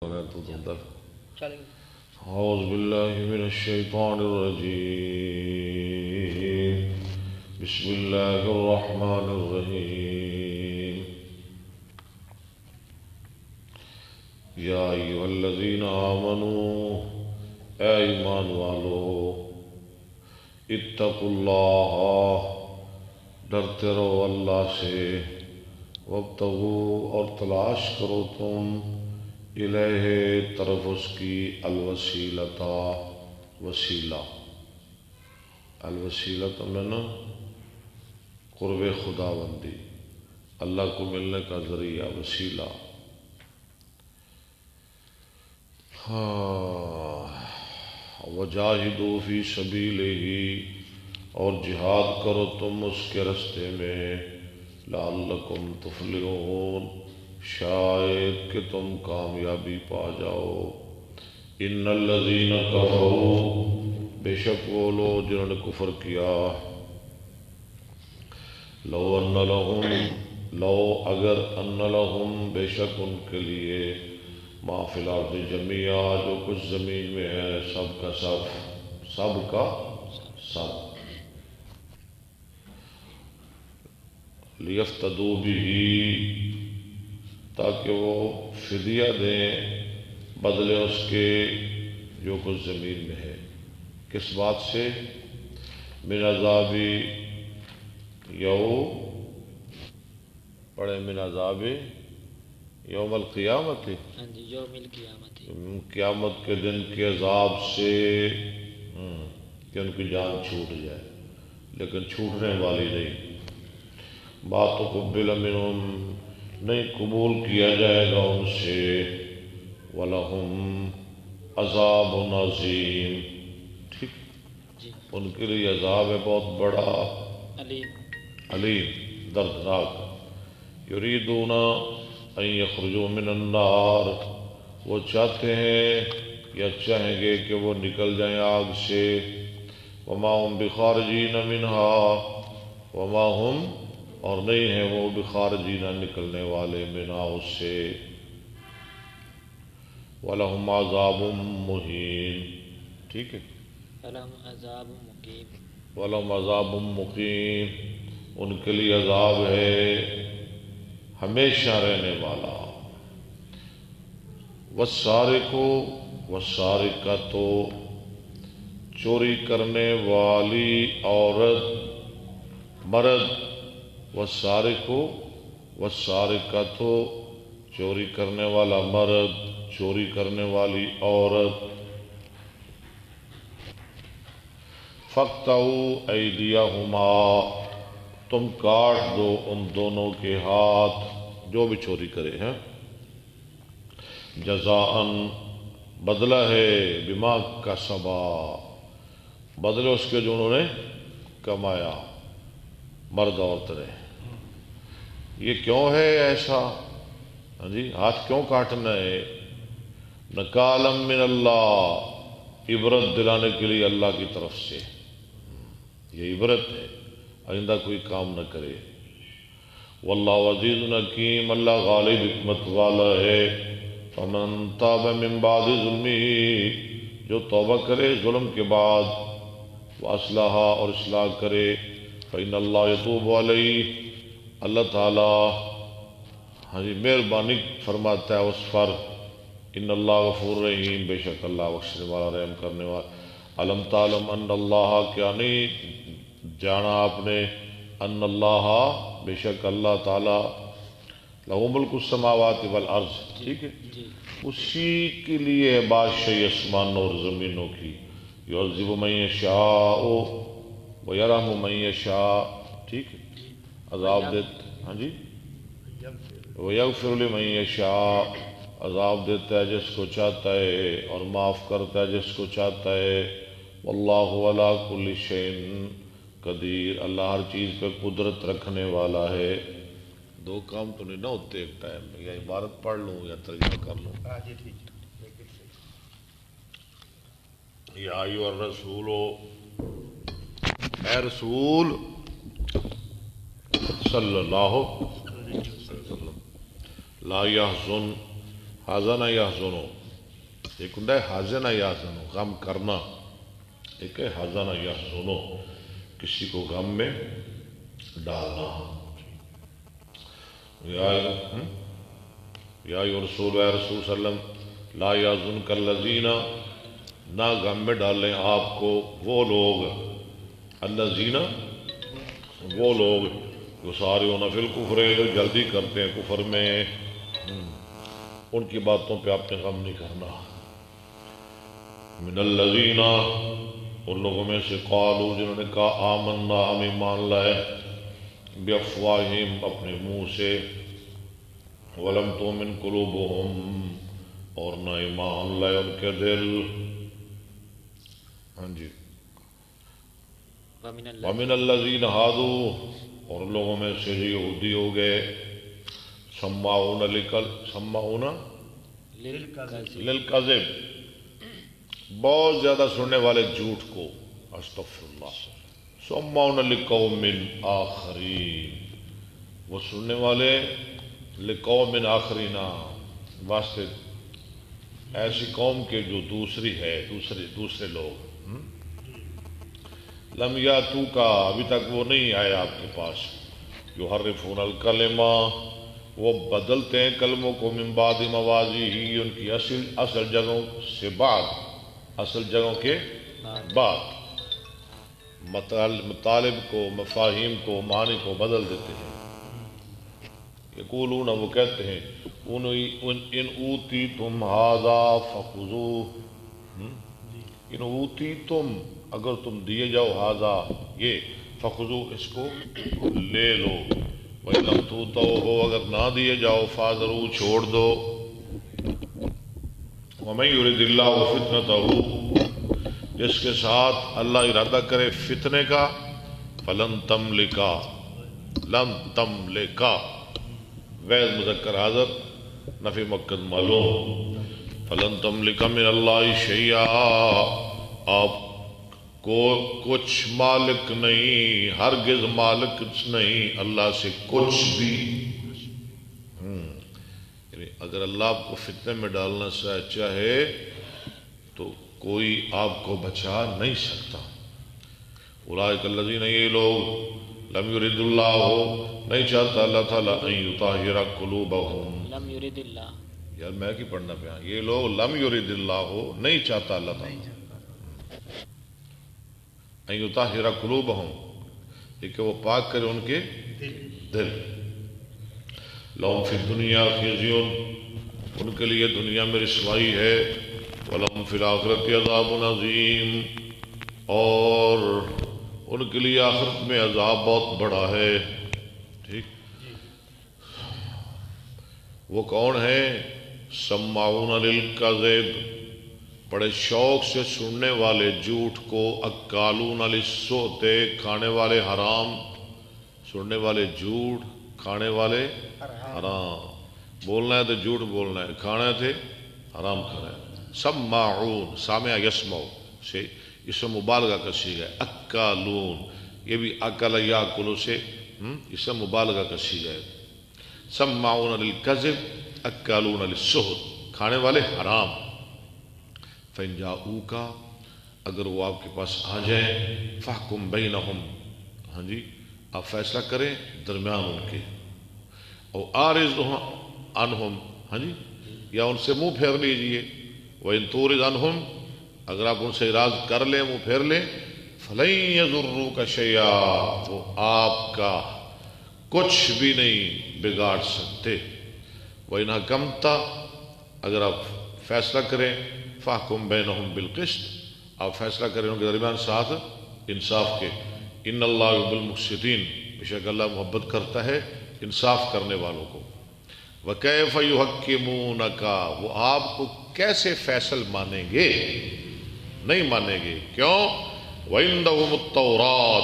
أعوذ بالله من الشيطان الرجيم بسم الله الرحمن الرحيم يا أيها الذين آمنوا إيمان والو اتقوا الله ڈرتے رہو اللہ سے وابتغوا اور تلاش کرو تم الیہ طرف اس کی الوسیلتا وسیلہ الوسیلت میں قرب خدا بندی اللہ کو ملنے کا ذریعہ وسیلہ وجاہدوا فی سبیلہ اور جہاد کرو تم اس کے رستے میں لعلکم تفلحون شاید کہ تم کامیابی پا جاؤ ان الذین کفروا بے شک وہ لوگ جنہوں نے کفر کیا لو اگر ان لہم بے شک ان کے لیے ما فی الارض جمیعا جو کچھ زمین میں ہے سب کا سب لیفتدوا بہ تاکہ وہ فدیہ دیں بدلے اس کے جو کچھ زمین میں ہے کس بات سے من عذاب من عذاب یوم القیامت قیامت کے دن کے عذاب سے کہ ان کی جان چھوٹ جائے لیکن چھوٹنے والی نہیں ما تقبل منہم نہیں قبول کیا جائے گا ان سے وَلَهُمْ عذاب عظیم ٹھیک ان کے لیے عذاب ہے بہت بڑا علیم دردناک یریدون ان یخرجوا من النار وہ چاہتے ہیں یا چاہیں گے کہ وہ نکل جائیں آگ سے وما هم بخارجین منہا وما هم اور نہیں ہیں وہ بخارجین نکلنے والے منہا اس سے وَلَهُمْ عَذَابٌ مُّهِينٌ ٹھیک ہے وَلَهُمْ عَذَابٌ مُّقِيمٌ ان کے لیے عذاب ہے ہمیشہ رہنے والا وَالسَّارِقُ وَالسَّارِقَةُ چوری کرنے والی عورت مرد وَالسَّارِقُ وَالسَّارِقَةُ چوری کرنے والا مرد چوری کرنے والی عورت فَاقْطَعُوا أَيْدِيَهُمَا تم کاٹ دو ان دونوں کے ہاتھ جو بھی چوری کرے ہیں جزاءً بدلہ ہے بما کسبا بدلے اس کے جو انہوں نے کمایا مرد عورت نے یہ کیوں ہے ایسا جی ہاتھ کیوں کاٹنا ہے نکالم من اللہ عبرت دلانے کے لیے اللہ کی طرف سے یہ عبرت ہے آئندہ کوئی کام نہ کرے واللہ عزیز حکیم اللہ غالب حکمت والا ہے فمن تاب من بعد ظلمہ جو توبہ کرے ظلم کے بعد واصلح اور اصلاح کرے فإن اللہ یتوب علیہ اللہ تعالی مہربانی فرماتا ہے اس پر ان اللہ غفور رحیم بے شک اللہ بخشنے والا رحم کرنے والا علم تعلم ان اللہ کیا نہیں جانا آپ نے ان اللہ بے شک اللہ تعالی لہو ملک السماوات والارض ٹھیک ہے اسی کے لیے ہے بادشاہی آسمانوں اور زمینوں کی یعذب من یشاء ویرحم من یشاء ٹھیک ہے عذاب دیتا ہاں جی ویغفر لمن یشاء عذاب دیتا ہے جس کو چاہتا ہے اور معاف کرتا ہے جس کو چاہتا ہے واللہ علی کل شیء قدیر اللہ ہر چیز پہ قدرت رکھنے والا ہے دو کام تو نہیں نہ ہوتے ایک ٹائم میں یا عبارت پڑھ لوں یا ترجمہ کر لوں یا ایھا الرسول اے رسول صلی اللہ علیہ وسلم لا یحزن حزن یحزنو، ایک ہوں حزن یحزنو غم کرنا، ایک ہے حزن یحزنو کسی کو غم میں ڈالنا۔ یا رسول اے رسول صلی اللہ علیہ وسلم لا یحزنک الذین، نہ غم میں ڈالیں آپ کو وہ لوگ، الذین وہ لوگ یسارعون فی الکفر جو جلدی کرتے ہیں کفر میں، ان کی باتوں پہ آپ نے غم نہیں کرنا۔ من الذین، ان لوگوں میں سے قالوا جنہوں نے کہا آمنا ہم ایمان لائے، بافواہہم اپنے منہ سے، ولم تؤمن قلوبہم اور نہ ایمان لائے ان کے دل۔ ہاں جی، ومن الذین ہادوا اور لوگوں میں سے یہودی ہو گئے، سماعون للکذب بہت زیادہ سننے والے جھوٹ کو، استغفر اللہ، سماعون لقوم آخرین وہ سننے والے، لقوم آخرین واسطے ایسی قوم کے جو دوسری ہے، دوسرے لوگ، لم یاتوک ابھی تک وہ نہیں آئے آپ کے پاس، یحرفون الکلمہ وہ بدلتے ہیں کلموں کو، من بعد مواضعہ ان کی اصل جگہوں سے بعد، اصل جگہوں کے بعد، مطالب کو، مفاہیم کو، معنی کو بدل دیتے ہیں۔ یقولون وہ کہتے ہیں ان اوتیتم ھذا فخذوہ، ان اوتیتم اگر تم دیے جاؤ ھذا یہ، فخذوہ اس کو لے لو، وَإِن لَمْ تُؤْتَوْهُ اگر نہ دیے جاؤ فَاذَرُوهُ چھوڑ دو، وَمَن يُرِدِ اللَّهُ فِتْنَتَهُ جس کے ساتھ اللہ ارادہ کرے فتنے کا، فَلَن تَمْلِكَ لَن تَمْلِكَ وید مذکر حاضر نفی مؤکد معلوم، فَلَن تَمْلِكَ مِنَ اللَّهِ شَيْئًا آپ کو کچھ مالک نہیں، ہرگز مالک نہیں اللہ سے کچھ بھی۔ یعنی اگر اللہ آپ کو فتنے میں ڈالنا چاہے تو کوئی آپ کو بچا نہیں سکتا۔ اولئک الذین یہ لوگ، لم یرد اللہ نہیں چاہتا اللہ تعالیٰ ان یطہر قلوبہم، لم یرد اللہ، یار میں کی پڑھنا پیا، یہ لوگ لم یرد اللہ نہیں چاہتا اللہ تعالیٰ ان یطہر قلوبہم یہ کہ وہ پاک کرے ان کے دل، لہم فی الدنیا خزی ان کے لیے دنیا میں رسوائی ہے، ولہم فی الآخرۃ عذاب عظیم اور ان کے لیے آخرت میں عذاب بہت بڑا ہے۔ ٹھیک، وہ کون ہے؟ سماعون للکذب بڑے شوق سے سننے والے جھوٹ کو، اکالون للسحت کھانے والے حرام، سننے والے جھوٹ، کھانے والے حرام، بولنا ہے تو جھوٹ بولنا ہے، کھانا ہے تو حرام کھانا ہے۔ سماعون سامع یسمع سے اسم مبالغہ کا صیغہ ہے، اکالون یہ بھی اکل یاکل سے اسم مبالغہ کا صیغہ ہے۔ سماعون للکذب اکالون للسحت کھانے والے حرام، فَإِن جَاءُوكَ اگر وہ آپ کے پاس آ جائیں، فَاحْكُم بَيْنَهُمْ ہاں جی آپ فیصلہ کریں درمیان ان کے، اور آرز عنہم ہاں جی یا ان سے منہ پھیر لیجئے، وَإِن تُورِضْ عَنْهُمْ اگر آپ ان سے اعراض کر لیں، منہ پھیر لیں، فَلَن يَضُرُّوكَ شَيْئًا وہ آپ کا کچھ بھی نہیں بگاڑ سکتے، وَإِنْ حَكَمْتَ اگر آپ فیصلہ کریں، فَاحْكُم بَيْنَهُمْ بِالْقِسْطِ آپ فیصلہ کریں ان کے درمیان ساتھ انصاف کے، ان اللہ يحب المقسطین بے شک اللہ محبت کرتا ہے انصاف کرنے والوں کو۔ وَكَيْفَ يُحَكِّمُونَكَ وہ آپ کو کیسے فیصل مانیں گے؟ نہیں مانیں گے، کیوں؟ وَعِندَهُمُ التَّوْرَاةُ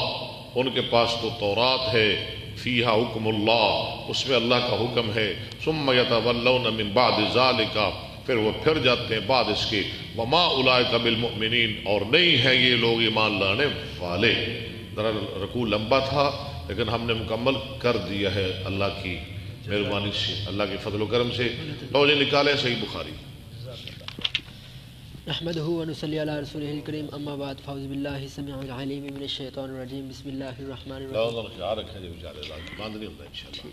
ان کے پاس تو تورات ہے، فِيهَا حُکم اللہ اس میں اللہ کا حکم ہے، ثُمَّ يَتَوَلَّوْنَ مِن بَعْدِ ذَلِكَ پھر وہ پھر جاتے ہیں بعد اس کے، وَمَا أُولَئِكَ بِالْمُؤْمِنِينَ اور نہیں ہیں یہ لوگ ایمان لانے والے۔ ذرا رکوع لمبا تھا لیکن ہم نے مکمل کر دیا ہے اللہ کی مہربانی سے، اللہ کے فضل و کرم سے لو جی نکالے صحیح بخاری۔ نحمده ونصلي على رسوله الكريم اما بعد فاعوذ بالله السميع العليم من الشيطان الرجيم بسم الله الرحمن الرحيم۔ خیال رکھیں جی بیچارے بند نہیں ہوتا انشاءاللہ۔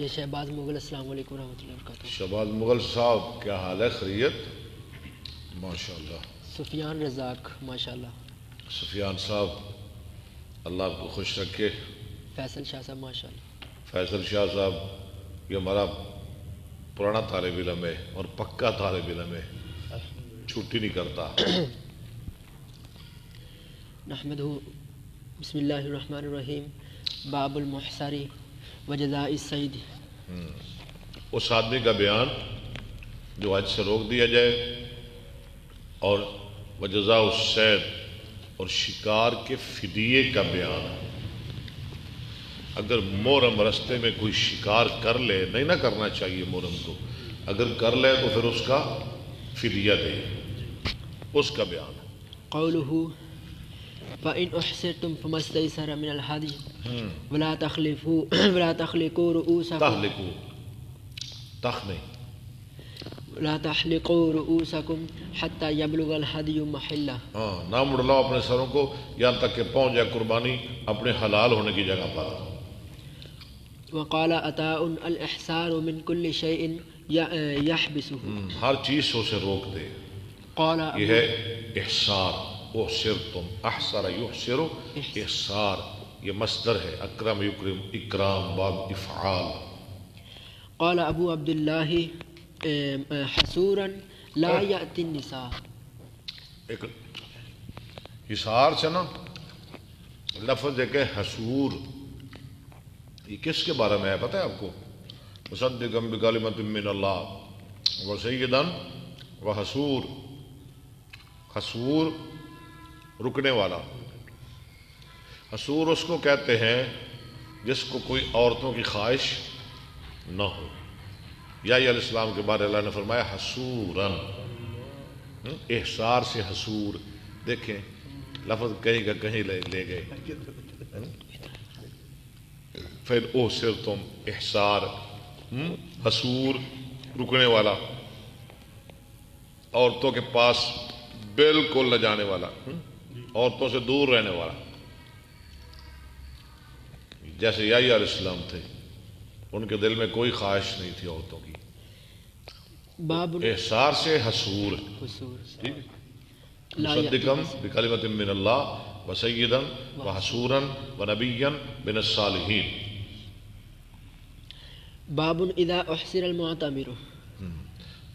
یہ شہباز مغل، السلام علیکم ورحمۃ اللہ وبرکاتہ۔ شہباز مغل صاحب کیا حال ہے؟ خیریت؟ ماشاءاللہ۔ سفیان رزاق ماشاءاللہ۔ سفیان صاحب اللہ آپ کو خوش رکھے۔ فیصل شاہ صاحب ماشاءاللہ۔ فیصل شاہ صاحب یہ ہمارا پرانا طالب علم ہے اور پکا طالب علم ہے، چھٹی نہیں کرتا۔ نحمده بسم اللہ الرحمن الرحیم۔ باب المحصری وجزاء السید۔ اس آدمی کا بیان جو حج سے روک دیا جائے اور وجزاء السید اور شکار کے فدیے کا بیان ہے۔ اگر محرم رستے میں کوئی شکار کر لے، نہیں نہ کرنا چاہیے محرم کو، اگر کر لے تو پھر اس کا فدیہ دے، اس کا بیان ہے۔ قوله فَإِنْ أُحْصِرْتُمْ فَمَا اسْتَيْسَرَ مِنَ الْهَدْيِ وَلَا تَحْلِقُوا رُؤُوسَكُمْ وَلَا تَحْلِقُوا رُؤُوسَكُمْ حَتَّى يَبْلُغَ الْهَدْيُ مَحِلَّهُ۔ ہاں، نہ مڑلاؤ اپنے سروں کو یہاں تک کہ پہنچ جائے قربانی اپنے حلال ہونے کی جگہ پر۔ وقال عطاء الإحصار من كل شيء يحبسه، ہر چیز سے اسے روک دے۔ قال یہ ہے احصار، احصرتم، احصر یحصر، احصار یہ مصدر ہے، اکرم یکرم، اکرام باب افعال۔ قال ابو عبد الله حصورا لا يأتي النساء۔ ایک حصار سے نا لفظ ہے کہ حصور، یہ کس کے بارے میں ہے پتہ ہے آپ کو؟ مصدقا بکلمۃ من اللہ وسیدا وحصور۔ حصور رکنے والا، حصور اس کو کہتے ہیں جس کو کوئی عورتوں کی خواہش نہ ہو۔ یا علیہ السلام کے بارے اللہ نے فرمایا حصوراً، احصار سے حصور، دیکھیں لفظ کہیں کا کہیں لے گئے۔ پھر احصرتم احصار، حصور رکنے والا، عورتوں کے پاس بالکل نہ جانے والا، عورتوں سے دور رہنے والا، جیسے یحییٰ علیہ السلام تھے، ان کے دل میں کوئی خواہش نہیں تھی عورتوں کی۔ باب احصار سے حصور، ٹھیک ہے؟ مصدقا بکلمۃ من اللہ وسیدا وحصورا ونبیا من الصالحین۔ باب اذا احصر المعتمر،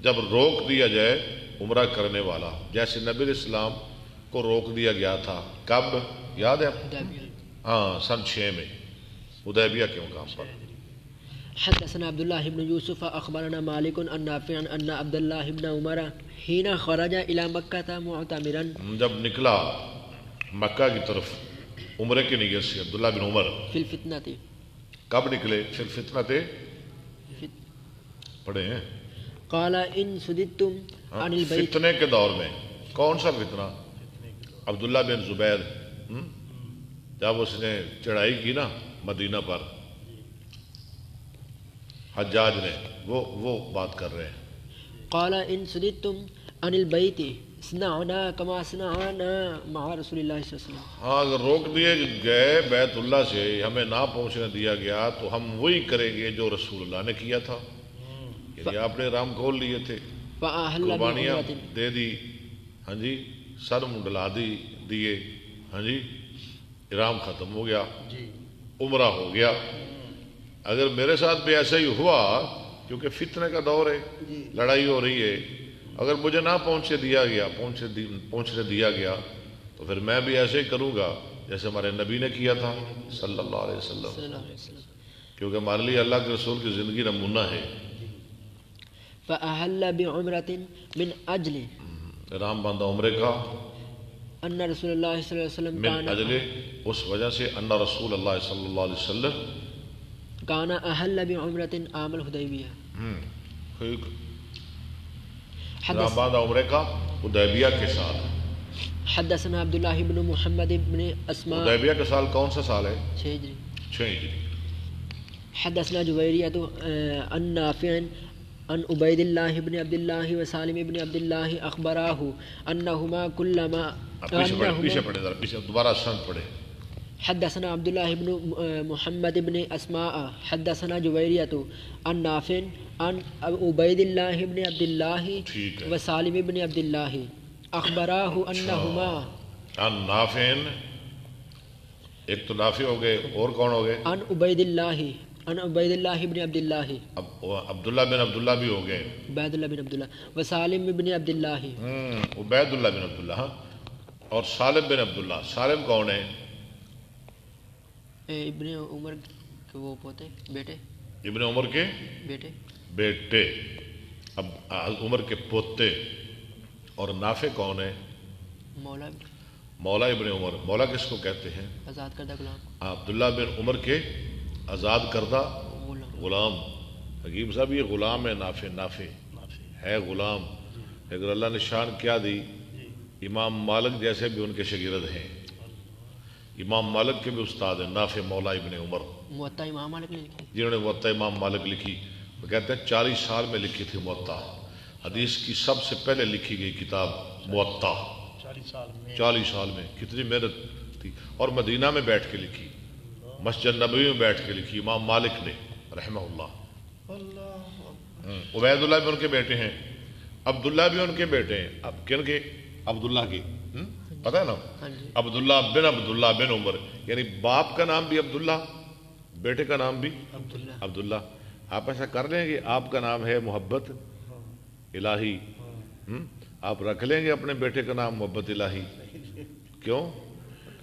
جب روک دیا جائے عمرہ کرنے والا، جیسے نبی علیہ السلام کو روک دیا گیا تھا، کب یاد ہے؟ ہاں، سن 6 میں حدیبیہ کے مقام پر۔ حدثنا عبد الله بن يوسف اخبرنا مالك عن نافع ان عبد الله بن عمر حين خرج الى مكة معتمرا، جب نکلا مکہ کی طرف عمرے کی نیت سے عبداللہ بن عمر، في الفتنة، کب نکلے؟ پھر فتنہ پڑھے ہیں، قال ان سددتم عن البيت، فتنے کے دور میں۔ کون سا فتنہ؟ عبداللہ بن زبیر، جب اس نے چڑھائی کی نا مدینہ پر حجاج نے، وہ بات کر رہے ہیں۔ قال ان سددتم عن البيت اصنعنا كما صنعنا مع رسول الله صلی اللہ علیہ وسلم۔ ہاں، اگر روک دیے گئے بیت اللہ سے، ہمیں نہ پہنچنے دیا گیا تو ہم وہی کریں گے جو رسول اللہ نے کیا تھا، یعنی آپ نے رام کھول لیے تھے، فأهل قربانیاں بعمرة، دے دی، ہاں جی، سر منڈلا دیے، ہاں جی، احرام ختم ہو گیا، عمرہ ہو گیا۔ اگر میرے ساتھ بھی ایسا ہی ہوا، کیونکہ فتنے کا دور ہے، لڑائی ہو رہی ہے، اگر مجھے نہ پہنچنے دیا گیا تو پھر میں بھی ایسے ہی کروں گا جیسے ہمارے نبی نے کیا تھا صلی اللہ علیہ وسلم، کیونکہ ہمارے لیے اللہ کے رسول کی زندگی نمونہ ہے۔ فأهل بعمرة من أجل احرام باندھا عمرے کا، ان رسول اللہ صلی اللہ علیہ وسلم من اجل اس وجہ سے، ان رسول اللہ صلی اللہ علیہ وسلم كان أهل بعمرة عام الحدیبیہ۔ احرام باندھا عمرے کا حدیبیہ کے ساتھ۔ حدثنا عبداللہ بن محمد بن اسماء، حدیبیہ کا سال کون سا سال ہے؟ 6 ہجری۔ 6 ہجری. حدثنا جويرية عن نافع عن عبيد الله بن عبد الله وسالم بن عبد الله أخبراه أنهما كلما پیچھے پڑھے ذرا پیچھے دوبارہ سند پڑھے. حدثنا عبد الله بن محمد بن أسماء حدثنا جويرية عن نافع عن عبيد الله بن عبد الله وسالم بن عبد الله أخبراه أنهما عن نافع. ایک تو نافع ہو گئے اور کون ہو گئے؟ عن عبید اللہ بن عبد اللہ. عبداللہ بن عبداللہ بھی ہو گئے. عبید اللہ بن عبداللہ وسالم بن عبد اللہ. عبید اللہ بن عبداللہ اور سالم بن عبداللہ. سالم کون ہے؟ ابن عمر کے وہ پوتے بیٹے. ابن عمر کے بیٹے اب عمر کے پوتے. اور نافع کون ہے؟ مولا ابن عمر. مولا کس کو کہتے ہیں؟ آزاد کردہ غلام. عبداللہ بن عمر کے آزاد کردہ غلام. حکیم صاحب یہ غلام ہے. نافع ہے غلام. اگر اللہ نے شان کیا دی، امام مالک جیسے بھی ان کے شاگرد ہیں. امام مالک کے بھی استاد ہیں نافع مولا ابن عمر. موطا امام مالک نے لکھی. جنہوں نے موطا امام مالک لکھی. وہ کہتے ہیں 40 سال میں لکھی تھی موطا. حدیث کی سب سے پہلے لکھی گئی کتاب موطا. 40 سال میں کتنی محنت تھی. اور مدینہ میں بیٹھ کے لکھی، مسجد نبوی میں بیٹھ کے لکھی امام مالک نے رحمہ اللہ. عبید اللہ بھی ان کے بیٹے ہیں، عبداللہ بھی ان کے بیٹے ہیں. اب کن کے؟ عبداللہ کی پتہ ہے نا، عبداللہ بن عمر. یعنی باپ کا نام بھی عبداللہ، بیٹے کا نام بھی عبداللہ. آپ ایسا کر لیں گے، آپ کا نام ہے محبت الہی، آپ رکھ لیں گے اپنے بیٹے کا نام محبت الہی. کیوں؟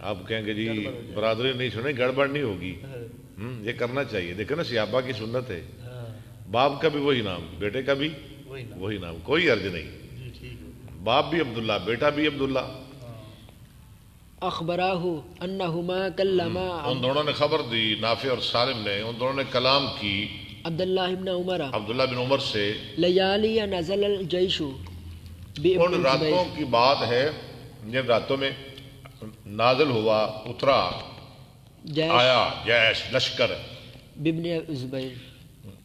آپ کہیں گے جی برادری نہیں سنے، گڑبڑ نہیں ہوگی. یہ کرنا چاہیے. دیکھیں نا صحابہ کی سنت ہے، باپ کا بھی وہی نام، بیٹے کا بھی وہی نام، کوئی عرض نہیں. باپ بھی عبداللہ، بیٹا بھی عبداللہ. اخبراہ انہما کلما. ان دونوں نے خبر دی، نافع اور سالم نے، ان دونوں نے کلام کی عبداللہ ابن عمر بن عمر سے. لیالی نزل الجیش. ان راتوں کی بات ہے جن راتوں میں نازل ہوا، اترا، آیا جیش، لشکر بابن زبیر،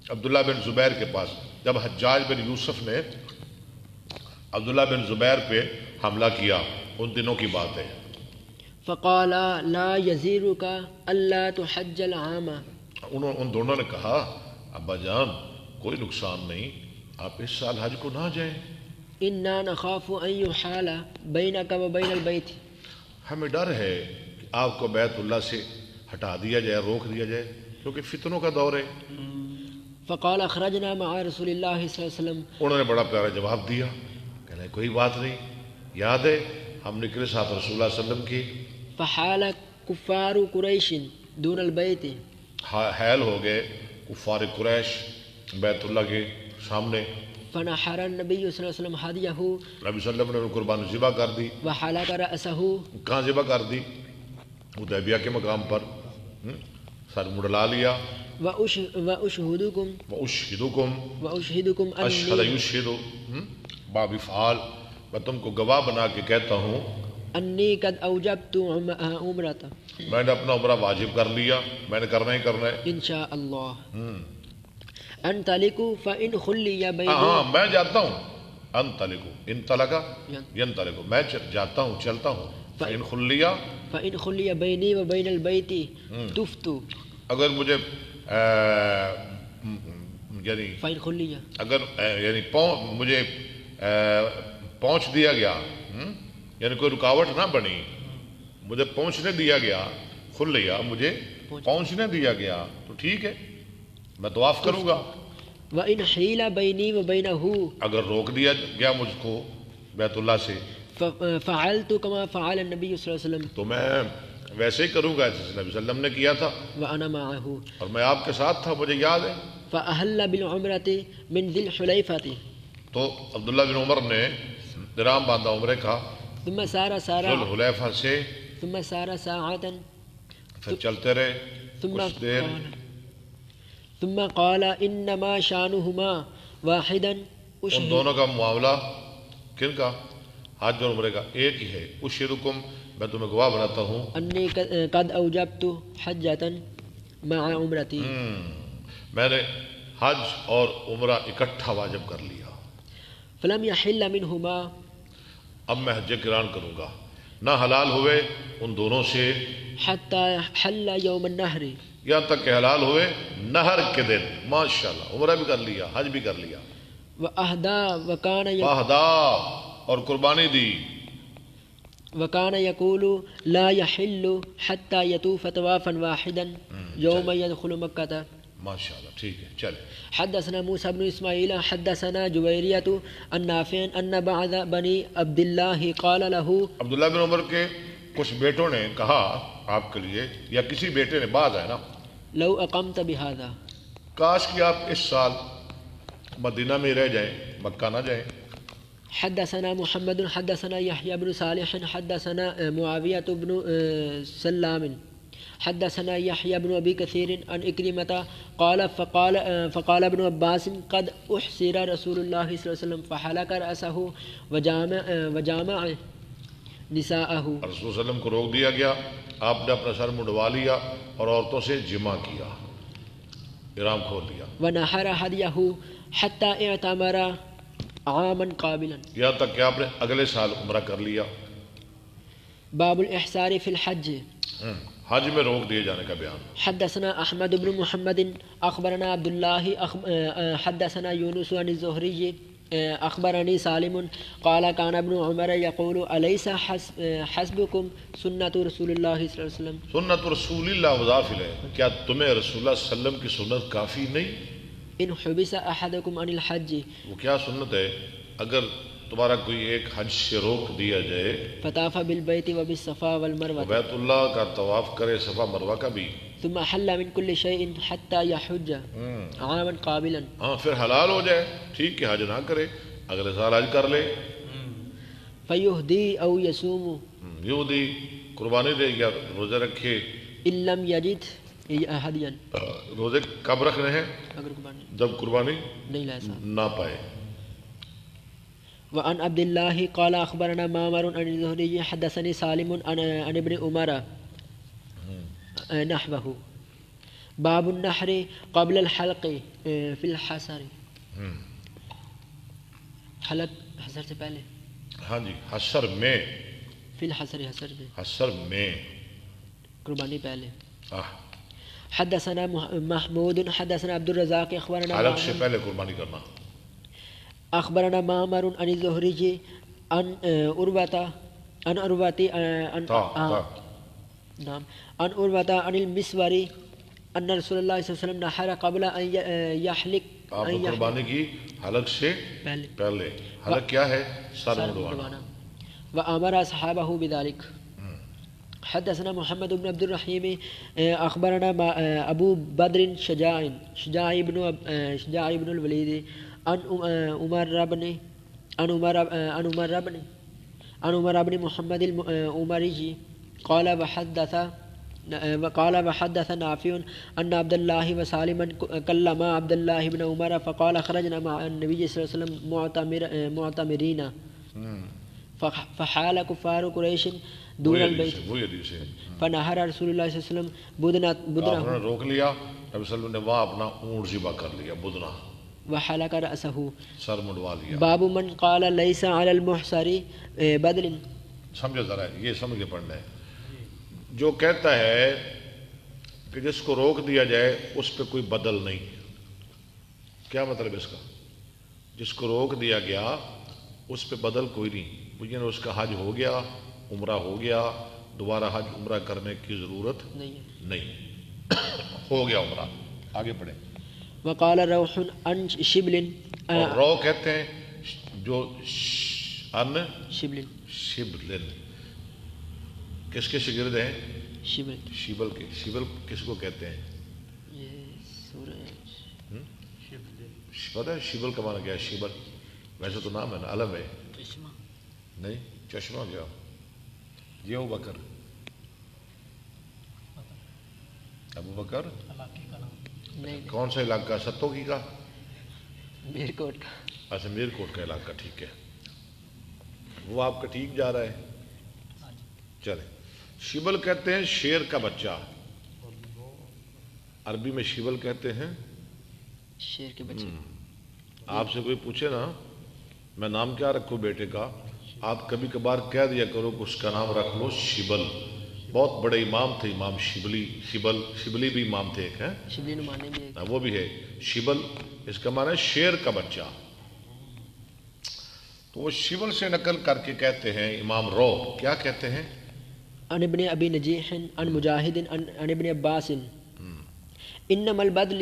عبداللہ بن زبیر کے پاس. جب حجاج بن یوسف نے عبداللہ بن زبیر پہ حملہ کیا، ان دنوں کی بات ہے. فقال لا یزیرک الا تحج العام. ان دونوں نے کہا ابا جان کوئی نقصان نہیں، آپ اس سال حج کو نہ جائیں. انا نخاف ان یحال بینک و بین البیت. ہمیں ڈر ہے کہ آپ کو بیت اللہ سے ہٹا دیا جائے، روک دیا جائے، کیونکہ فتنوں کا دور ہے. فقال اخرجنا مع رسول اللہ صلی اللہ علیہ وسلم. انہوں نے بڑا پیارا جواب دیا، کہنا کوئی بات نہیں، یاد ہے ہم نکلے ساتھ رسول اللہ صلی اللہ علیہ وسلم کی. فحال کفار قریش دون البیت. حیل ہو گئے کفار قریش بیت اللہ کے سامنے. فنحر النبی صلی اللہ علیہ وسلم ہدیہ. نبی صلی اللہ علیہ وسلم نے قربانی ذبح کر دی. وحلق رأسہ. کہاں ذبح کر دی؟ حدیبیہ کے مقام پر، سر مڈلا لیا. واشہدکم اشہد یشہد باب افعال، میں تم کو گواہ بنا کے کہتا ہوں انی قد اوجبت عمرۃ. میں نے اپنا عمرہ واجب کر لیا، میں نے کرنا ہی کرنا ہے انشاء اللہ. انطلقوا فان خلی بینی. ہاں میں جاتا ہوں. انطلقوا، انطلقا ینطلقوا، میں جاتا ہوں، چلتا ہوں. فان خلی بینی و بین البیت تفت. اگر مجھے یعنی فان خلی، اگر یعنی مجھے پہنچ دیا گیا، یعنی کوئی رکاوٹ نہ بنی، مجھے پہنچنے دیا گیا، خلیہ مجھے پہنچنے دیا گیا تو ٹھیک ہے، میں طواف کروں گا. وَإِنْ حِيلَ بَيْنِي وَبَيْنَهُ. اگر روک دیا گیا مجھ کو بیت اللہ سے، فَفَعَلْتُ كَمَا فَعَلَ النَّبِيُّ صلی اللہ علیہ وسلم. تو میں ویسے ہی کروں گا جیسے نبی صلی اللہ علیہ وسلم نے کیا تھا، وَأَنَا مَعَهُ. اور میں آپ کے ساتھ تھا، مجھے یاد ہے. فَأَحَلَّ بِالْعُمْرَةِ مِنْ ذِي الْحُلَيْفَةِ. تو عبداللہ بن عمر نے احرام باندھا عمرے کا ثم سار ذو الحلیفہ سے، ثم سار ساعة. پھر چلتے رہے کچھ دیر. ثم قال انما شانهما واحدا. ان دونوں کا معاملہ کن کا؟ حج اور عمرے کا ایک ہی ہے. اشہدکم، میں تمہیں گواہ بناتا ہوں، انی قد اوجبت حجۃ. مع عمرتی میں نے حج اور عمرہ اکٹھا واجب کر لیا، فلم يحل منهما اب میں حج قران کروں گا، نہ حلال ہوئے ان دونوں سے حتى حل يوم النهر یہاں تک کہ حلال ہوئے نہر کے دن. ماشاءاللہ، عمرہ بھی کر لیا، حج بھی کر لیا. وأهدى فہدا اور قربانی دی. وكان يقول لا يحل حتى يطوف طوافا واحدا يوم يدخل مكة. ماشاءاللہ، ٹھیک ہے، چلے. حدثنا موسى بن إسماعيل حدثنا جويرية النافع أن بعض بني عبد الله قال له عبداللہ بن عمر کے کچھ بیٹوں نے کہا آپ کے لیے، یا کسی بیٹے نے، بعض ہے نا، لو أقمت بهذا، کاش کہ آپ اس سال مدینہ میں رہ جائیں، مکہ نہ جائیں. حدثنا محمد حدثنا يحيى بن صالح حدثنا معاوية بن سلام حدثنا يحيى بن أبي كثير عن إكرمة قال فقال ابن عباس قد أحصر رسول الله صلى الله عليه وسلم فحلق رأسه وجامع نساءه. رسول صلی اللہ علیہ وسلم کو روک دیا گیا، آپ نے اپنا سر منڈوا لیا اور عورتوں سے جمع کیا، احرام کھول لیا. ونحر هديه حتى اعتمر عاما قابلا. یہاں تک کہ آپ نے اگلے سال عمرہ کر لیا. باب الإحصار في الحج. حج میں روک دیے جانے کا بیان. حدثنا احمد بن محمد اخبرنا عبد الله حدثنا يونس عن الزهري اخبرني سالم قال كان ابن عمر يقول اليس حسبكم سنة رسول الله صلى الله عليه وسلم. سنت رسول اللہ مضاف ہے، کیا تمہیں رسول اللہ صلی اللہ علیہ وسلم کی سنت کافی نہیں؟ ان حبس احدكم عن الحج، وہ کیا سنت ہے؟ اگر تمہارا کوئی ایک حج سے روک دیا جائے، فطاف بالبيت وبالصفا والمروة بیت اللہ کا طواف کرے، صفا مروہ کا بھی، ثم حل من كل شيء حتى يحج عاما قابلا. ہاں پھر حلال ہو جائے، ٹھیک ہے، حج نہ کرے، اگلے سال حج کر لے. فيهدي او يصوم یہودی قربانی دے یا روزے رکھے. ان لم يجد هديا، روزے کب رکھنے ہیں؟ اگر قربانی جب قربانی نہیں لا سا. نہ پائے. وعن عبد الله قال اخبرنا معمر عن الزهري حدثني سالم عن ابن عمر نحوه. باب النحر قبل الحلق في الحصر. حلق حصر سے پہلے، ہاں جی، حسر میں، فی الحصر حصر میں، حسر میں. قربانی پہلے. آہ، حدثنا محمود حدثنا عبد الرزاق اخبرنا حلق سے پہلے قربانی کرنا. اخبرنا معمر عن الزهري عن عروة عن عروة نعم عن عروة عن المسوري ان رسول الله صلی اللہ علیہ وسلم نحر قبل ان يحلق. آپ نے قربانی کی حلق سے پہلے. حلق کیا ہے؟ سر منڈوانا. وامر اصحابه بذلك. حدثنا محمد بن عبد الرحيم اخبرنا ابو بدر شجاع بن الوليد عن عمر بن محمد الأمري قال وحدث نافع أن عبد الله وسالما كلما عبد الله بن عمر فقال خرجنا مع النبي صلى الله عليه وسلم معتمرين فحال كفار قريش دون البيت فنهر رسول الله صلى الله عليه وسلم بدنه، روک لیا، نبی صلی اللہ علیہ وسلم نے وہاں اپنا اونٹ ذبح کر لیا، بدنہ، وحلق رأسه. سر منڈوا لیا. باب من قال ليس على المحصر بدل. سمجھو ذرا، یہ سمجھ کے پڑھنا ہے. جو کہتا ہے کہ جس کو روک دیا جائے اس پہ کوئی بدل نہیں، کیا مطلب اس کا؟ جس کو روک دیا گیا اس پہ بدل کوئی نہیں، لیکن اس کا حج ہو گیا، عمرہ ہو گیا، دوبارہ حج عمرہ کرنے کی ضرورت نہیں، ہو گیا عمرہ. آگے پڑھیں. وقال روح عن شبل. اور رو کہتے ہیں جو ان شبل، کس کے شگرد ہیں؟ شیبل کے. شیبل کس کو کہتے ہیں؟ پتہ ہے شیبل کا معنی کیا ہے؟ شیبل ویسے تو نام ہے نا، علم ہے. نہیں، چشمہ کیا؟ یہ ابو بکر، ابو بکر کون سا علاقہ؟ ستوکی کا، میر کوٹ کا. اچھا، میر کوٹ کا علاقہ، ٹھیک ہے. وہ آپ کا ٹھیک جا رہا ہے. چلیں. شیبل کہتے ہیں شیر کا بچہ. عربی میں شیبل کہتے ہیں شیر کے بچے. آپ سے کوئی پوچھے نا میں نام کیا رکھوں بیٹے کا، آپ کبھی کبھار کہہ دیا کرو کہ اس کا نام رکھ لو شیبل. بہت بڑے امام تھے، امام شبلی بھی امام تھے ایک، ہیں شبلی نمانے بھی ایک. وہ بھی ہے. شیبل اس کا معنی ہے شیر کا بچہ. تو وہ شیبل سے نقل کر کے کہتے ہیں امام رو کیا کہتے ہیں؟ عن ابن ابی نجیح عن مجاہد عن ابن عباس انما البدل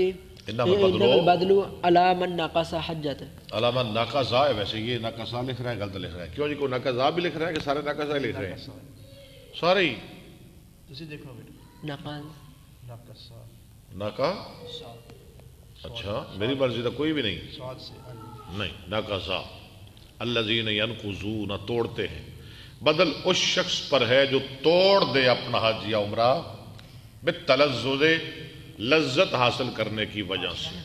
علی من نقص حجت. علامہ ناقصہ ہے، ویسے یہ ناقصہ لکھ رہا ہے، غلط لکھ رہا ہے. کیوں جی کوئی ناقصہ بھی لکھ رہا ہے کہ سارے ناقصہ لکھ رہے ہیں؟ سارے ہی دیکھو ناقا. اچھا میری مرضی تو کوئی بھی نہیں ناقصہ. الذین ینقضون توڑتے ہیں. بدل اس شخص پر ہے جو توڑ دے اپنا حج یا عمرہ بالتلذذ لذت حاصل کرنے کی وجہ سے.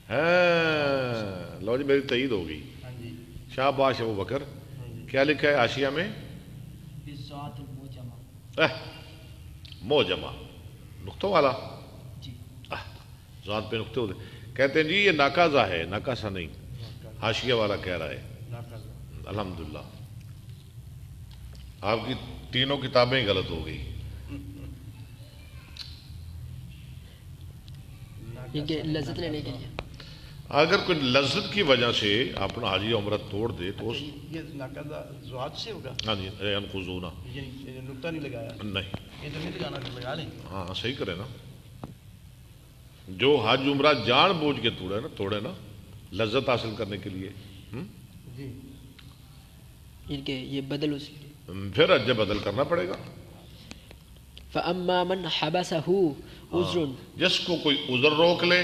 ہاں لو جی میری تائید ہو گئی. شاباش ابو بکر. کیا لکھا ہے حاشیہ میں؟ موجمہ نقطوں والا ذات پہ نقطے ہوتے. کہتے ہیں جی یہ ناقصہ ہے، ناقصہ نہیں، حاشیہ والا کہہ رہا ہے. الحمدللہ آپ کی تینوں کتابیں غلط ہو گئی. لذت لینے کے لیے اگر کوئی لذت کی وجہ سے اپنا حاجی عمرہ توڑ دے تو یہ ناقصہ ذات سے ہوگا. ہاں جی ینقضون نقطہ نہیں لگایا، نہیں. یہ تو نہیں لگانا، لگا لیں. ہاں صحیح کرے نا. جو حج عمرہ جان بوجھ کے توڑے نا لذت حاصل کرنے کے لیے جی ان کے یہ بدل اس پھر حج بدل کرنا پڑے گا. فاما من حبسه عذر جس کو کوئی عذر روک لے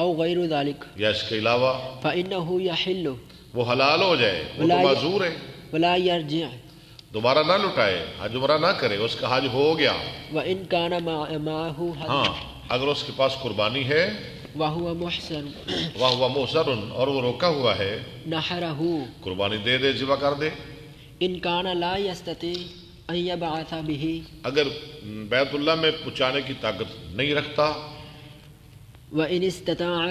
او غیر ذلك یا اس کے علاوہ فانه يحل وہ حلال ہو جائے، وہ تو معذور ہے، ولا يرجع دوبارہ نہ لٹائے، حج عمرہ نہ کرے، اس کا حج ہو گیا. وان كان معه ہاں اگر اس کے پاس قربانی ہے وهو محسن وہ محسر اور وہ روکا ہوا ہے نحره قربانی دے ذبح کر دے. ان كان لا يستطيع ان يبعث به اگر بیت اللہ میں پہنچانے کی طاقت نہیں رکھتا، وان استطاع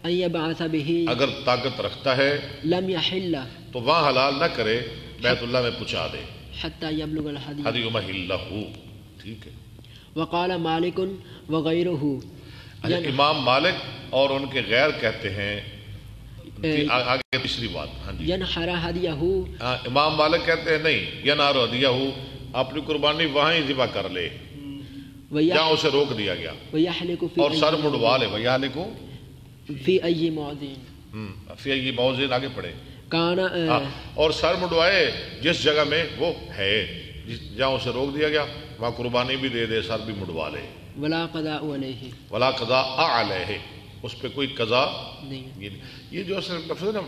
ان يبعث به اگر طاقت رکھتا ہے لم يحل تو وہاں حلال نہ کرے، بیت اللہ میں پہنچا دے. حتى يبلغ الهدي حدی محلہ. ٹھیک ہے. وقال مالک وغیرہ. امام مالک اور ان کے غیر کہتے ہیں آگے تیسری بات. ہاں جی ینحر ہدیہ امام مالک کہتے ہیں نہیں، ینحر ہدیہ اپنی قربانی وہاں ہی ذبح کر لے جہاں اسے روک دیا گیا، ویحلق اور سر مڈوا لے. ویحلق فی ای موضع فی ای موضع آگے پڑھے. کان اور سر مڈوائے جس جگہ میں وہ ہے، جہاں اسے روک دیا گیا وہاں قربانی بھی دے، سر بھی مڈوا لے. ولا قضاء علیہ ولا قضاء علیہ اس پہ کوئی قضا نہیں. یہ جو صرف لفظ ہے نا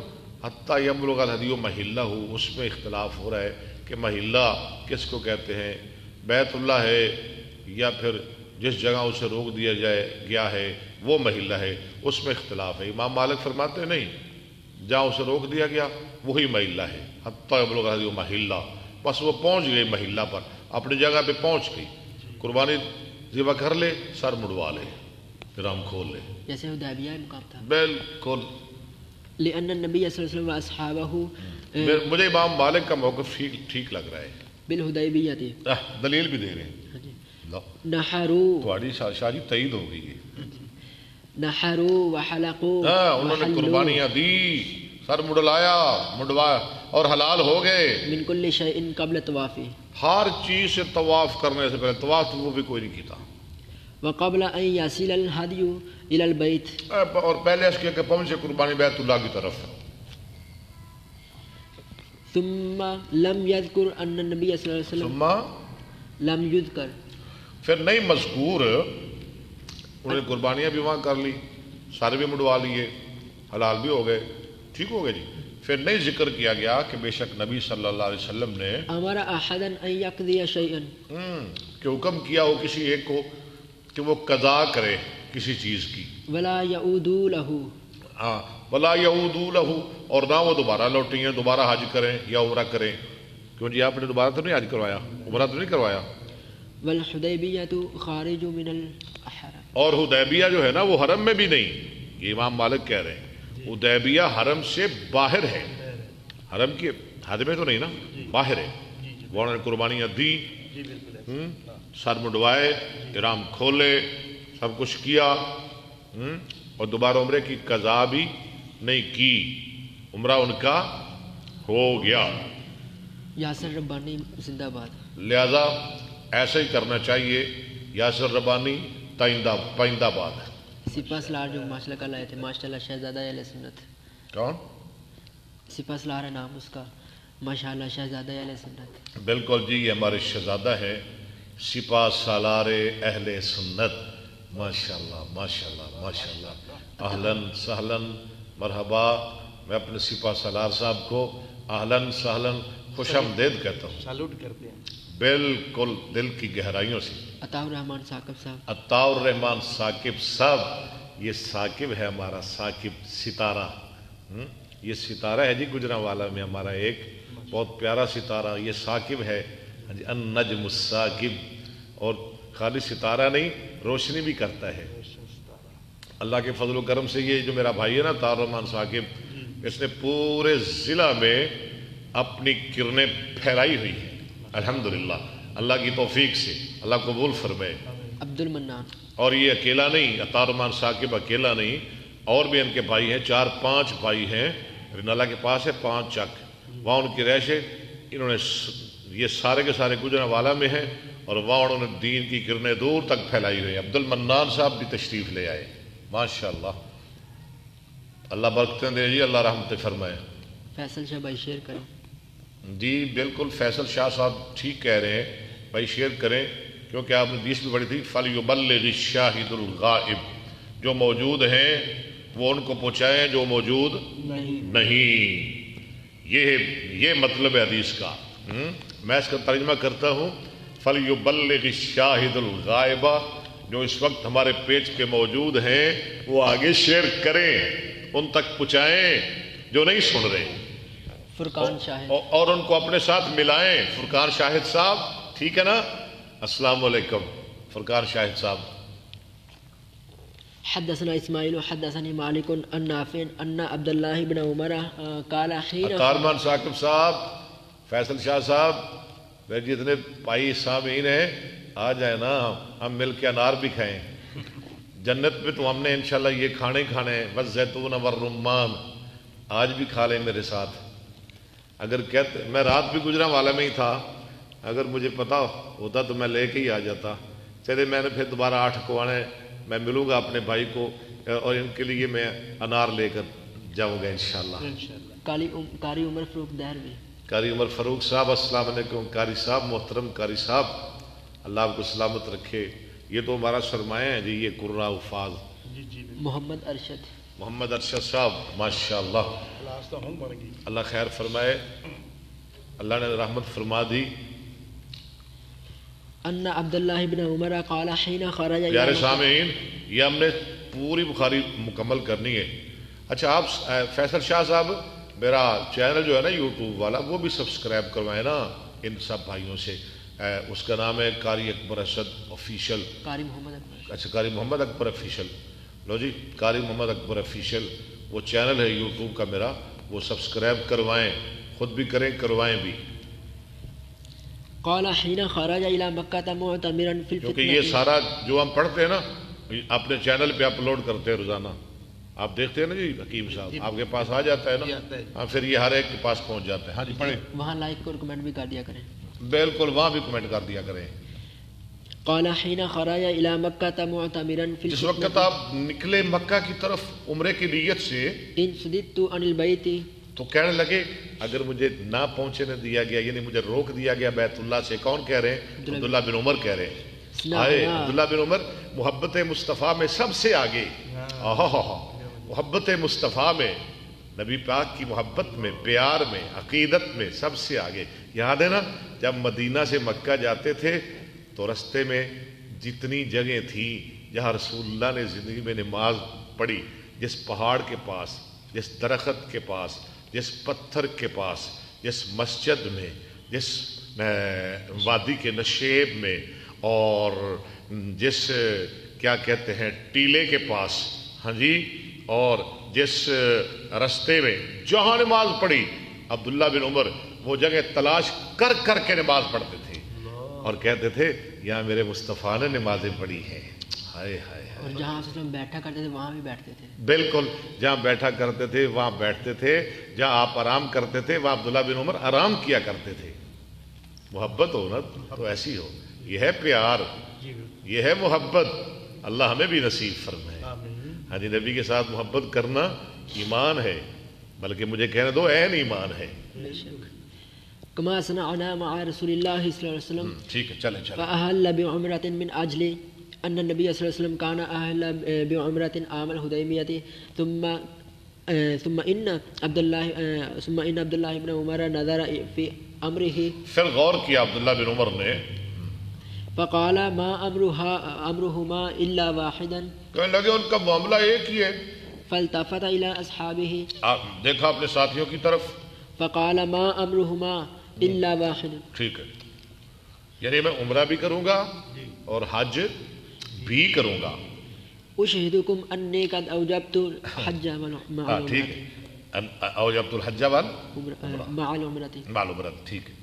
حتیٰ یبلغ الہدی محلہ، اس میں اختلاف ہو رہا ہے کہ محلہ کس کو کہتے ہیں، بیت اللہ ہے یا پھر جس جگہ اسے روک دیا گیا ہے وہ محلہ ہے. اس میں اختلاف ہے. امام مالک فرماتے ہیں نہیں، جہاں اسے روک دیا گیا وہی محلہ ہے. حتیٰ یبلغ الہدی محلہ، بس وہ پہنچ گئی محلہ پر، اپنی جگہ پہ پہنچ گئی، قربانی ذبح کر لے، سر مڑوا لے، پھر ہم کھول لے. جیسے حدیبیہ مقام تھا. بالکل. لأن النبی صلی اللہ علیہ وسلم واصحابہ مجھے امام مالک کا موقف ٹھیک لگ رہا ہے. بالحدیبیہ دلیل بھی دے رہے ہیں. نحروا تھوڑی شاہ جی تائید ہو گئی ہے. نحروا وحلقوا انہوں نے قربانیاں دی، سر مڈوایا اور حلال ہو گئے. من کل شیء قبل طوافی، ہر چیز سے طواف کرنے سے پہلے. طواف تو وہ بھی کوئی نہیں کیتا. وقبل ان یصل الہدی الی البیت، اور پہلے اس کے کہ پہنچے قربانی بیت اللہ کی طرف. ثم لم یذکر ان النبی صلی اللہ علیہ وسلم ثم لم یذکر، پھر نہیں مذکور، انہوں نے قربانیاں بھی وہاں کر لی، سارے بھی مڈوا لیے، حلال بھی ہو گئے، ٹھیک ہو گئے جی. پھر نہیں ذکر کیا گیا کہ بے شک نبی صلی اللہ علیہ وسلم نے امر احدا ان یقضی شیئا، کہ حکم کیا ہو کسی ایک کو کہ وہ قضا کرے کسی چیز کی. ولا یعود له، ہاں ولا یعود له، اور نہ وہ دوبارہ لوٹیں، دوبارہ حج کریں یا عمرہ کریں. کیوں جی آپ نے دوبارہ تو نہیں حج کروایا، عمرہ تو نہیں کروایا. والحدیبیہ خارج من الحرم، اور حدیبیہ جو ہے نا وہ حرم میں بھی نہیں، یہ امام مالک کہہ رہے ہیں حدیبیہ حرم سے باہر ہے، حرم کی حد میں تو نہیں نا، باہر ہے۔ وہ انہوں نے قربانیاں دی، جی بالکل ہے۔ سر منڈوائے، احرام کھولے، سب کچھ کیا، اور دوبارہ عمرے کی قضا بھی نہیں کی، عمرہ ان کا ہو گیا۔ یاسر ربانی زندہ باد۔ لہذا ایسا ہی کرنا چاہیے۔ یاسر ربانی پائندہ باد ہے۔ سپہ سلار جو ماشاء اللہ کل آئے تھے، ماشاء اللہ شہزادہ اہل سنت۔ کون؟ سپہ سلار ہے نام اس کا، ماشاء اللہ شہزادہ اہل سنت۔ بالکل جی، یہ ہمارے شہزادہ ہے، سپہ سالار اہل سنت۔ ماشاء اللہ ماشاء اللہ ماشاء اللہ، اہلاً سہلاً مرحبا۔ میں اپنے سپہ سالار صاحب کو اہلاً سہلاً خوش آمدید کہتا ہوں، سالوٹ کرتے ہیں۔ بالکل دل کی گہرائیوں سے۔ عطاء الرحمن ثاقب صاحب۔ عطاء الرحمن ثاقب صاحب، یہ ثاقب ہے ہمارا، ثاقب ستارہ، یہ ستارہ ہے جی گجرانوالہ میں ہمارا ایک بہت پیارا ستارہ، یہ ثاقب ہے جی، النجم الثاقب، اور خالی ستارہ نہیں روشنی بھی کرتا ہے۔ اللہ کے فضل و کرم سے یہ جو میرا بھائی ہے نا عطاء الرحمن ثاقب، اس نے پورے ضلع میں اپنی کرنیں پھیلائی ہوئی ہیں الحمدللہ، اللہ کی توفیق سے، اللہ قبول فرمائے۔ عبد المنان۔ اور یہ اکیلا نہیں، عطاء الرحمن ثاقب اکیلا نہیں، اور بھی ان کے بھائی ہیں، 4-5 بھائی ہیں، رنالہ کے پاس ہے 5 چک، وہاں ان کی رہائش ہے۔ انہوں نے یہ سارے کے سارے گجرانوالہ میں ہیں، اور وہاں انہوں نے دین کی کرنیں دور تک پھیلائی ہوئی ہیں۔ عبد المنان صاحب بھی تشریف لے آئے، ماشاءاللہ، اللہ برکتیں دے جی، اللہ رحمت فرمائے۔ فیصل شاہ بھائی شیئر کریں۔ جی بالکل، فیصل شاہ صاحب ٹھیک کہہ رہے ہیں بھائی، شیئر کریں، کیونکہ آپ نے حدیث بھی پڑھی تھی، فَلْيُبَلِّغِ الشَّاهِدُ الْغَائِبُ، جو موجود ہیں وہ ان کو پہنچائیں جو موجود نہیں۔ یہ مطلب ہے حدیث کا۔ میں اس کا ترجمہ کرتا ہوں، فَلْيُبَلِّغِ الشَّاهِدُ الْغَائِبَ، جو اس وقت ہمارے پیج پہ موجود ہیں وہ آگے شیئر کریں، ان تک پہنچائیں جو نہیں سن رہے، فرقان شاہد۔ اور ان کو اپنے ساتھ ملائیں۔ فرقان شاہد صاحب ٹھیک ہے نا؟ السلام علیکم فرقان شاہد صاحب۔ حدثنا اسماعیل حدثني مالک عن نافع ان عبد الله بن عمر قال حين عطاء الرحمن ثاقب صاحب، فیصل شاہ صاحب، میرے جتنے بھائی سامعین ہیں آ جائیں نا، ہم مل کے انار بھی کھائیں۔ جنت میں تو ہم نے انشاءاللہ یہ کھانے کھانے ہیں، والزیتون والرمان، آج بھی کھا لیں میرے ساتھ۔ اگر کہتے، میں رات بھی گجرانوالہ میں ہی تھا، اگر مجھے پتا ہوتا تو میں لے کے ہی آ جاتا۔ چلے میں نے پھر دوبارہ 8 کو آنا ہے، میں ملوں گا اپنے بھائی کو، اور ان کے لیے میں انار لے کر جاؤں گا انشاءاللہ۔ قاری عمر فروخ دہروی۔ قاری عمر فاروق صاحب السلام علیکم۔ قاری صاحب، محترم قاری صاحب، اللہ آپ کو سلامت رکھے۔ یہ تو ہمارا سرمایہ ہے جی، یہ قرآن الفاظ۔ محمد ارشد۔ محمد ارشد صاحب ماشاءاللہ، اللہ خیر فرمائے، اللہ نے رحمت فرما دی۔ ان عبداللہ بن عمر قال حين خرج پیارے سامعین، یہ ہم نے پوری بخاری مکمل کرنی ہے۔ اچھا آپ فیصل شاہ صاحب، میرا چینل جو ہے نا یوٹیوب والا، وہ بھی سبسکرائب کروائیں نا ان سب بھائیوں سے۔ اس کا نام ہے قاری اکبر اسد آفیشل۔ قاری محمد اکبر۔ اچھا، قاری محمد اکبر آفیشل، لو جی، قاری محمد اکبر آفیشل، وہ چینل ہے یوٹیوب کا میرا، وہ سبسکرائب کروائیں، خود بھی کریں، کروائیں بھی، قال حين خرج الى مکہ معتمرا فی الفتنہ۔ کیونکہ یہ سارا جو ہم پڑھتے ہیں نا اپنے چینل پہ اپلوڈ کرتے ہیں روزانہ، آپ دیکھتے ہیں نا جی، حکیم صاحب آپ کے پاس آ جاتا ہے نا، ہاں پھر یہ ہر ایک کے پاس پہنچ جاتا ہے۔ ہاں جی پڑھیں، وہاں لائک اور کمنٹ بھی کر دیا کریں۔ بالکل، وہاں بھی کمنٹ کر دیا کریں۔ قال حين خرج الى مکہ معتمرا فی جس الفتنہ وقت آپ نکلے مکہ کی طرف عمرے کی نیت سے، ان صددت عن البیت، تو کہنے لگے اگر مجھے نہ پہنچنے دیا گیا، یعنی مجھے روک دیا گیا بیت اللہ سے، کون کہہ رہے ہیں؟ عبداللہ بن عمر کہہ رہے ہیں۔ آئے عبداللہ بن عمر محبت مصطفیٰ میں سب سے آگے، محبت مصطفیٰ میں، نبی پاک کی محبت میں، پیار میں، عقیدت میں سب سے آگے۔ یاد ہے نا جب مدینہ سے مکہ جاتے تھے تو رستے میں جتنی جگہیں تھیں جہاں رسول اللہ نے زندگی میں نماز پڑھی، جس پہاڑ کے پاس، جس درخت کے پاس، جس پتھر کے پاس، جس مسجد میں، جس وادی کے نشیب میں، اور جس کیا کہتے ہیں ٹیلے کے پاس، ہاں جی، اور جس رستے میں جہاں نماز پڑھی عبداللہ بن عمر وہ جگہ تلاش کر کر کے نماز پڑھتے تھے اور کہتے تھے یہاں میرے مصطفیٰ نے نمازیں پڑھی ہیں. ہائے ہائے ہائے. اور جہاں سے ہم بیٹھا کرتے تھے وہاں بھی بیٹھتے تھے. بالکل، جہاں بیٹھا کرتے تھے وہاں بیٹھتے تھے، جہاں آپ آرام کرتے تھے وہاں عبداللہ بن عمر آرام کیا کرتے تھے. محبت ہو نا تو ایسی ہو، یہ ہے پیار، یہ ہے محبت. اللہ ہمیں بھی نصیب فرمائے. ہاں جی، نبی کے ساتھ محبت کرنا ایمان ہے، بلکہ مجھے کہنے دو عین ایمان ہے. كما صنعنا مع رسول الله صلى الله عليه وسلم. ٹھیک ہے، چلیں چلیں. فأهل بعمرة من أجل أن النبي صلى الله عليه وسلم كان أهل بعمرة عام الحديبية ثم إن عبد الله بن عمر نظر في أمره پھر غور کیا عبداللہ بن عمر نے، فقال ما أمرهما إلا واحدا کہنے لگے ان کا معاملہ ایک ہی ہے. فالتفت إلى أصحابه دیکھا اپنے ساتھیوں کی طرف، فقال ما أمرهما إلا واحدا. ٹھیک ہے، یعنی میں عمرہ بھی کروں گا اور حج بھی کروں گا. أشهدكم أني قد أوجبت الحج مع ٹھیک ہے، اوجبت الحج مع العمرة. معلومات. ٹھیک ہے.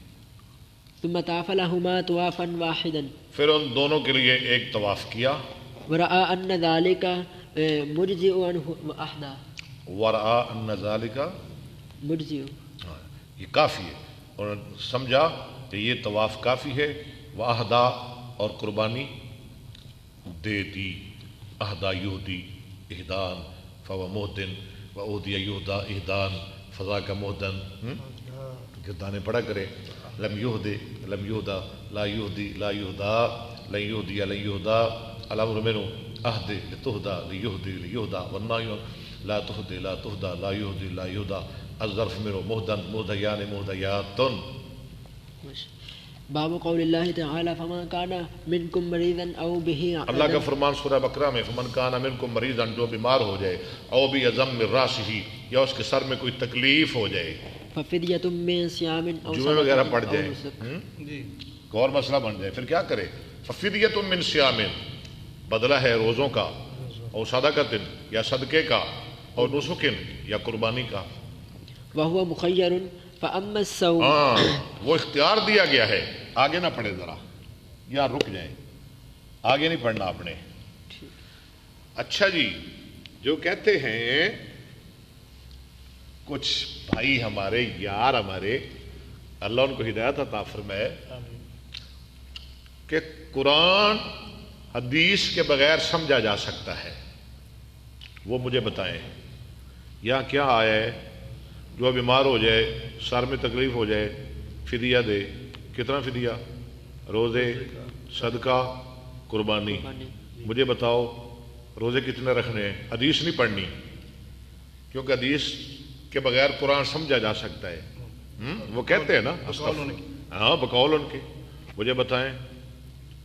ثم طاف لهما طوافا واحدا پھر ان دونوں کے لیے ایک طواف کیا. ورأى أن ذلك مجزئ عنه وأحدى. ورآ ان ذالک، مجزئ یہ کافی ہے، اور سمجھا کہ یہ طواف کافی ہے. واہدا، اور قربانی دے دی. اہدا یہدی اہدان فو مہدن و اودی یہدا اہدان فضا کا مہدن. گردانے پڑھا کرے. لم یہدے لم یہدا، لا یہدی لا یہدا، لن یہدی لن یہدا. الامر منو اہد لتہدا لیہدی لیہدا، والنہی لا تہدی لا تہدا لا یہدی لا یہدا. الظرف منو مہدن مہدیان مہدیاتن. باب قول اللہ تعالی فمن کان منکم مریضا او به اللہ کا فرمان سورہ بقرہ میں فمن کان منکم مریضا، جو بیمار ہو جائے، او بعظم من راسہ، یا اس کے سر میں کوئی تکلیف ہو جائے، ففدیۃ من صیام او جمعے وغیرہ پڑ جائے، جی اور مسئلہ بن جائے، پھر کیا کرے؟ ففدیۃ من صیام، بدلہ ہے روزوں کا، اور صدقۃ یا صدقے کا، اور نسک یا قربانی کا. وهو مخیر فاما الصوم. وہ اختیار دیا گیا ہے. آگے نہ پڑھے، ذرا یہاں رک جائیں، آگے نہیں پڑھنا آپ نے. اچھا جی، جو کہتے ہیں کچھ بھائی ہمارے، یار ہمارے، اللہ ان کو ہدایت عطا فرمائے، کہ قرآن حدیث کے بغیر سمجھا جا سکتا ہے، وہ مجھے بتائیں. یہاں کیا آیا ہے؟ جو بیمار ہو جائے، سر میں تکلیف ہو جائے، فدیہ دے. کتنا فدیہ؟ روزے، صدقہ، قربانی. مجھے بتاؤ روزے کتنے رکھنے ہیں؟ حدیث نہیں پڑھنی، کیونکہ حدیث کے بغیر قرآن سمجھا جا سکتا ہے. وہ کہتے ہیں نا، ہاں بقول ان کے. مجھے بتائیں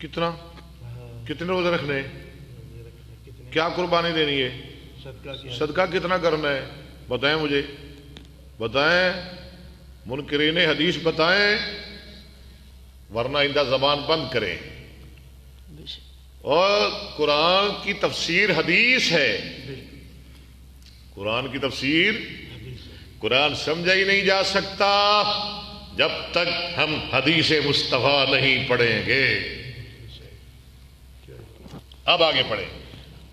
کتنے روزے رکھنے ہیں؟ کیا قربانی دینی ہے؟ صدقہ کتنا کرنا ہے؟ بتائیں مجھے، بتائیں. منکرین حدیث بتائیں، ورنہ اندہ زبان بند کریں. اور قرآن کی تفسیر حدیث ہے. قرآن کی تفسیر، قرآن سمجھا ہی نہیں جا سکتا جب تک ہم حدیث مصطفیٰ نہیں پڑھیں گے. اب آگے پڑھیں.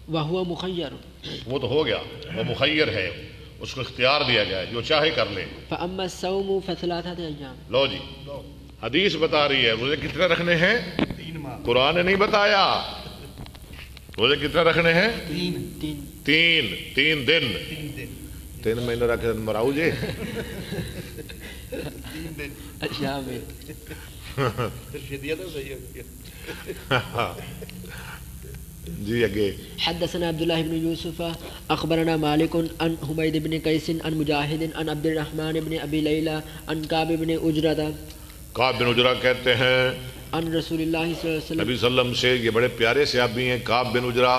وهو مخیر. وہ تو ہو گیا، وہ مخیر ہے، اس کو اختیار دیا گیا ہے، جو چاہے کر لے. فاما الصوم فثلاثه ایام. لو جی، حدیث بتا رہی ہے روزے کتنے رکھنے ہیں. قرآن نے نہیں بتایا. روزے کتنے رکھنے ہیں؟ تین دن. 3 مہینے رکھے مراؤ جی. اچھا میں جی اگے. حدثنا عبد الله بن يوسف اخبرنا مالك عن حميد بن قيس عن مجاهد عن عبد الرحمن بن ابي ليلى عن كعب بن عجرة. کعب بن عجرہ کہتے ہیں عن رسول الله صلی اللہ علیہ وسلم، نبی صلی اللہ علیہ وسلم سے، یہ بڑے پیارے صحابی ہیں کعب بن عجرہ.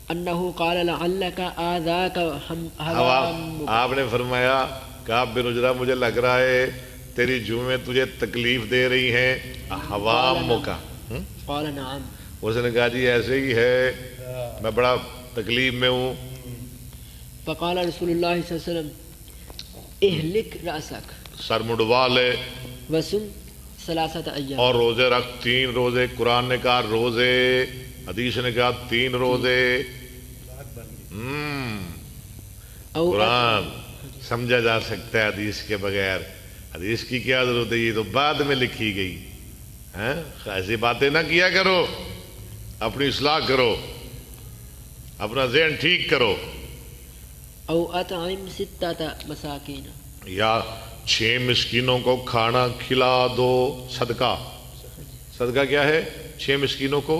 انه قال لعلك آذاك هوامك. آپ نے فرمایا کعب بن عجرہ مجھے لگ رہا ہے تیری جوئیں تجھے تکلیف دے رہی ہیں. حوامک. قال نعم. اس نے کہا جی ایسے ہی ہے، میں بڑا تکلیف میں ہوں. فقال رسول اللہ صلی اللہ علیہ وسلم اہلک رأسک سر مڈوا لے وسم ثلاثۃ ایام، اور روزے رکھ 3 روزے. قرآن نے کہا روزے، حدیث نے کہا 3 روزے. او قرآن سمجھا جا سکتا ہے حدیث کے بغیر. حدیث کی کیا ضرورت ہے، یہ تو بعد میں لکھی گئی. ایسی باتیں نہ کیا کرو، اپنی اصلاح کرو، اپنا ذہن ٹھیک کرو. او اطعم ستۃ مساکین، یا 6 مسکینوں کو کھانا کھلا دو. صدقہ، صدقہ کیا ہے؟ 6 مسکینوں کو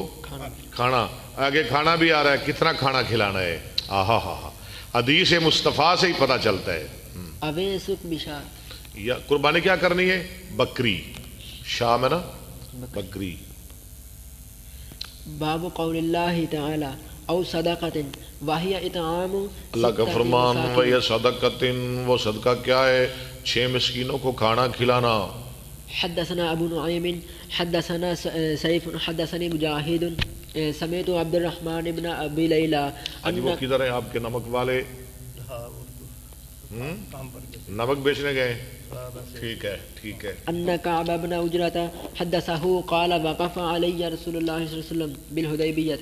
کھانا. آگے کھانا بھی آ رہا ہے، کتنا کھانا کھلانا ہے. آہا ہا ہا، حدیث مصطفیٰ سے ہی پتہ چلتا ہے. اویسک بشات، یا قربانی کیا کرنی ہے؟ بکری. شام ہے نا، بکری. باب قول اللہ تعالی او صدقۃ وہی اطعام، اللہ کا فرمان وَيَ صَدَقَةٍ، وہ صدقہ کیا ہے؟ 6 مسکینوں کو کھانا کھلانا. حدثنا ابو نعیم حدثنا سیف حدثنی مجاہد سمعت عبد الرحمن بن ابی لیلى آج وہ کدھر ہیں آپ کے نمک والے؟ نمک بیچنے گئے؟ ٹھیک ہے ٹھیک ہے. ان کعب بن اجرۃ حدثه قال وقف علی رسول اللہ صلی اللہ علیہ وسلم بالحدیبیہ،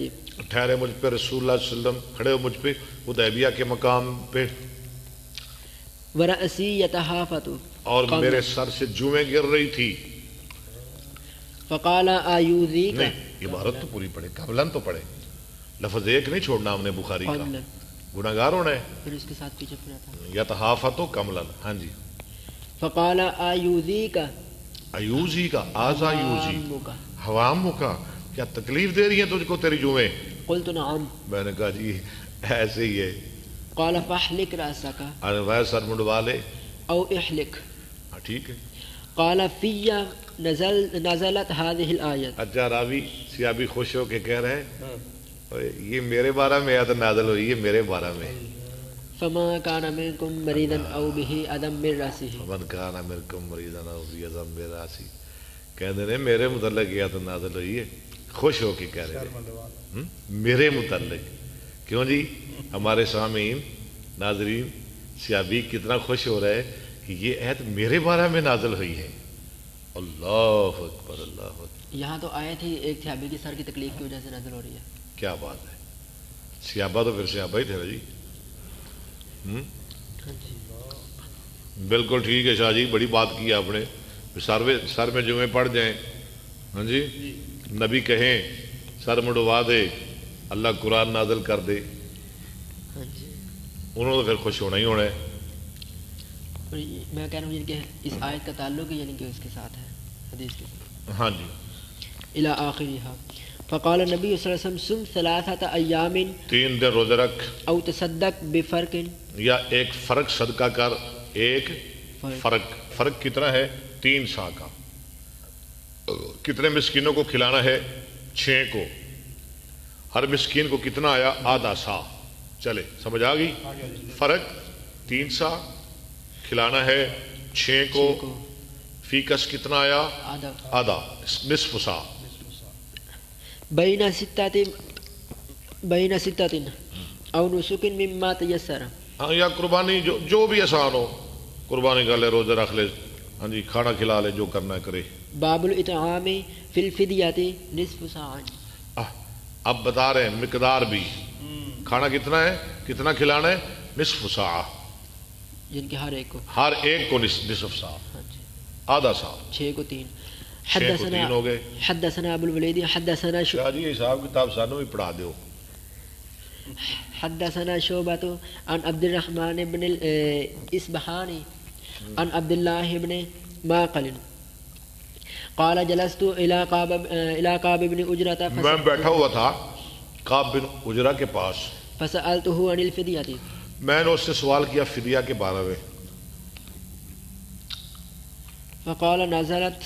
ٹھہرے مجھ پہ رسول اللہ صلی اللہ علیہ وسلم، کھڑے ہو مجھ پہ حدیبیہ کے مقام پہ، ورأسی یتہافت، اور میرے سر سے جوئیں گر رہی تھی. فقال آیوذیک، نہیں عبارت تو پوری پڑھے، قبلن تو پڑھے، لفظ ایک نہیں چھوڑنا ہم نے بخاری کا. گناہگار ہونا ہے. پھر اس کے ساتھ پیچھے پڑا تھا یتہافت کملن. ہاں جی. فقال آیوذیک ایوزی کا آزا یوزی، حوام کا کیا تکلیف دے رہی ہیں تجھ کو تیری جوئیں؟ قلت نعم. میں نے کہا جی ایسے ہی ہے. قال فاحلق رأسک ارے وہ سر منڈوا لے. او احلق. ٹھیک ہے. قال فی نزلت هذه الآیت. اچھا راوی سیابی خوش ہو کے کہہ رہے ہیں یہ میرے بارے میں آیت نازل ہوئی ہے، میرے بارے میں. فما كان منكم مريضا او به اذى من راسه، من کان منکم مریضا او به اذى من راسه، کہتے ہیں میرے متعلق یہ آیت نازل ہوئی ہے. خوش ہو کے کہہ رہے ہیں میرے متعلق. کیوں جی؟ ہمارے سامعین ناظرین سیابی کتنا خوش ہو رہا ہے کہ یہ آیت میرے بارے میں نازل ہوئی ہے. اللہ اکبر اللہ اکبر. یہاں تو آیت ہی ایک صحابی کی سر کی تکلیف کی وجہ سے نازل ہو رہی ہے. کیا بات ہے. صحابہ تو پھر صحابہ ہی تھے نا جی. بالکل ٹھیک ہے شاہ جی، بڑی بات کی آپ نے. سر میں جمعے پڑ جائیں، ہاں جی، نبی کہیں سر مڑوا دے، اللہ قرآن نازل کر دے، انہوں نے پھر خوش ہونا ہی ہونا ہے. میں کہہ رہا ہوں کہ اس آیت کا تعلق یعنی کہ اس کے ساتھ ہے، حدیث کے ساتھ. ہاں جی. الی آخرها. فقال النبی صلی اللہ علیہ وسلم سم ثلاثۃ ایام 3 دن روزے رکھ، او تصدق بفرق، یا ایک فرق صدقہ کر. ایک فرق کتنا ہے؟ 3 سا کا. کتنے مسکینوں کو کھلانا ہے؟ 6 کو. ہر مسکین کو کتنا آیا؟ آدھا سا. چلے سمجھ آ گئی. فرق 3 سا، کھلانا ہے 6 کو. فی کس کتنا آیا؟ آدھا، نصف سا. بین ستۃ او نسک مما تیسر. ہاں، یا قربانی جو بھی آسان ہو، قربانی کر لے، روزے رکھ لے، ہاں جی، کھانا کھلا لے، جو کرنا ہے کرے. باب الاطعام فی الفدیۃ نصف ساع. اب بتا رہے ہیں مقدار بھی. کھانا کتنا ہے، کتنا کھلانا ہے؟ نصف سا. جن کے ہر ایک کو نصف سا، آدھا سا. 6 کو 3. 6 کو 3 ہو گئے. حدثنا ابو الولید حدثنا شاہ جی حساب کتاب سانوں بھی پڑھا دیو. حدثنا شعبۃ عن عبد الرحمن بن الاصبہانی عن عبد اللہ بن معقل قال جلست الى قاب بن اجرۃ. میں بیٹھا ہوا تھا قاب بن اجرہ کے پاس. فسألته عن الفدیۃ. میں نے اس سے سوال کیا فدیہ کے بارے میں. فقال نزلت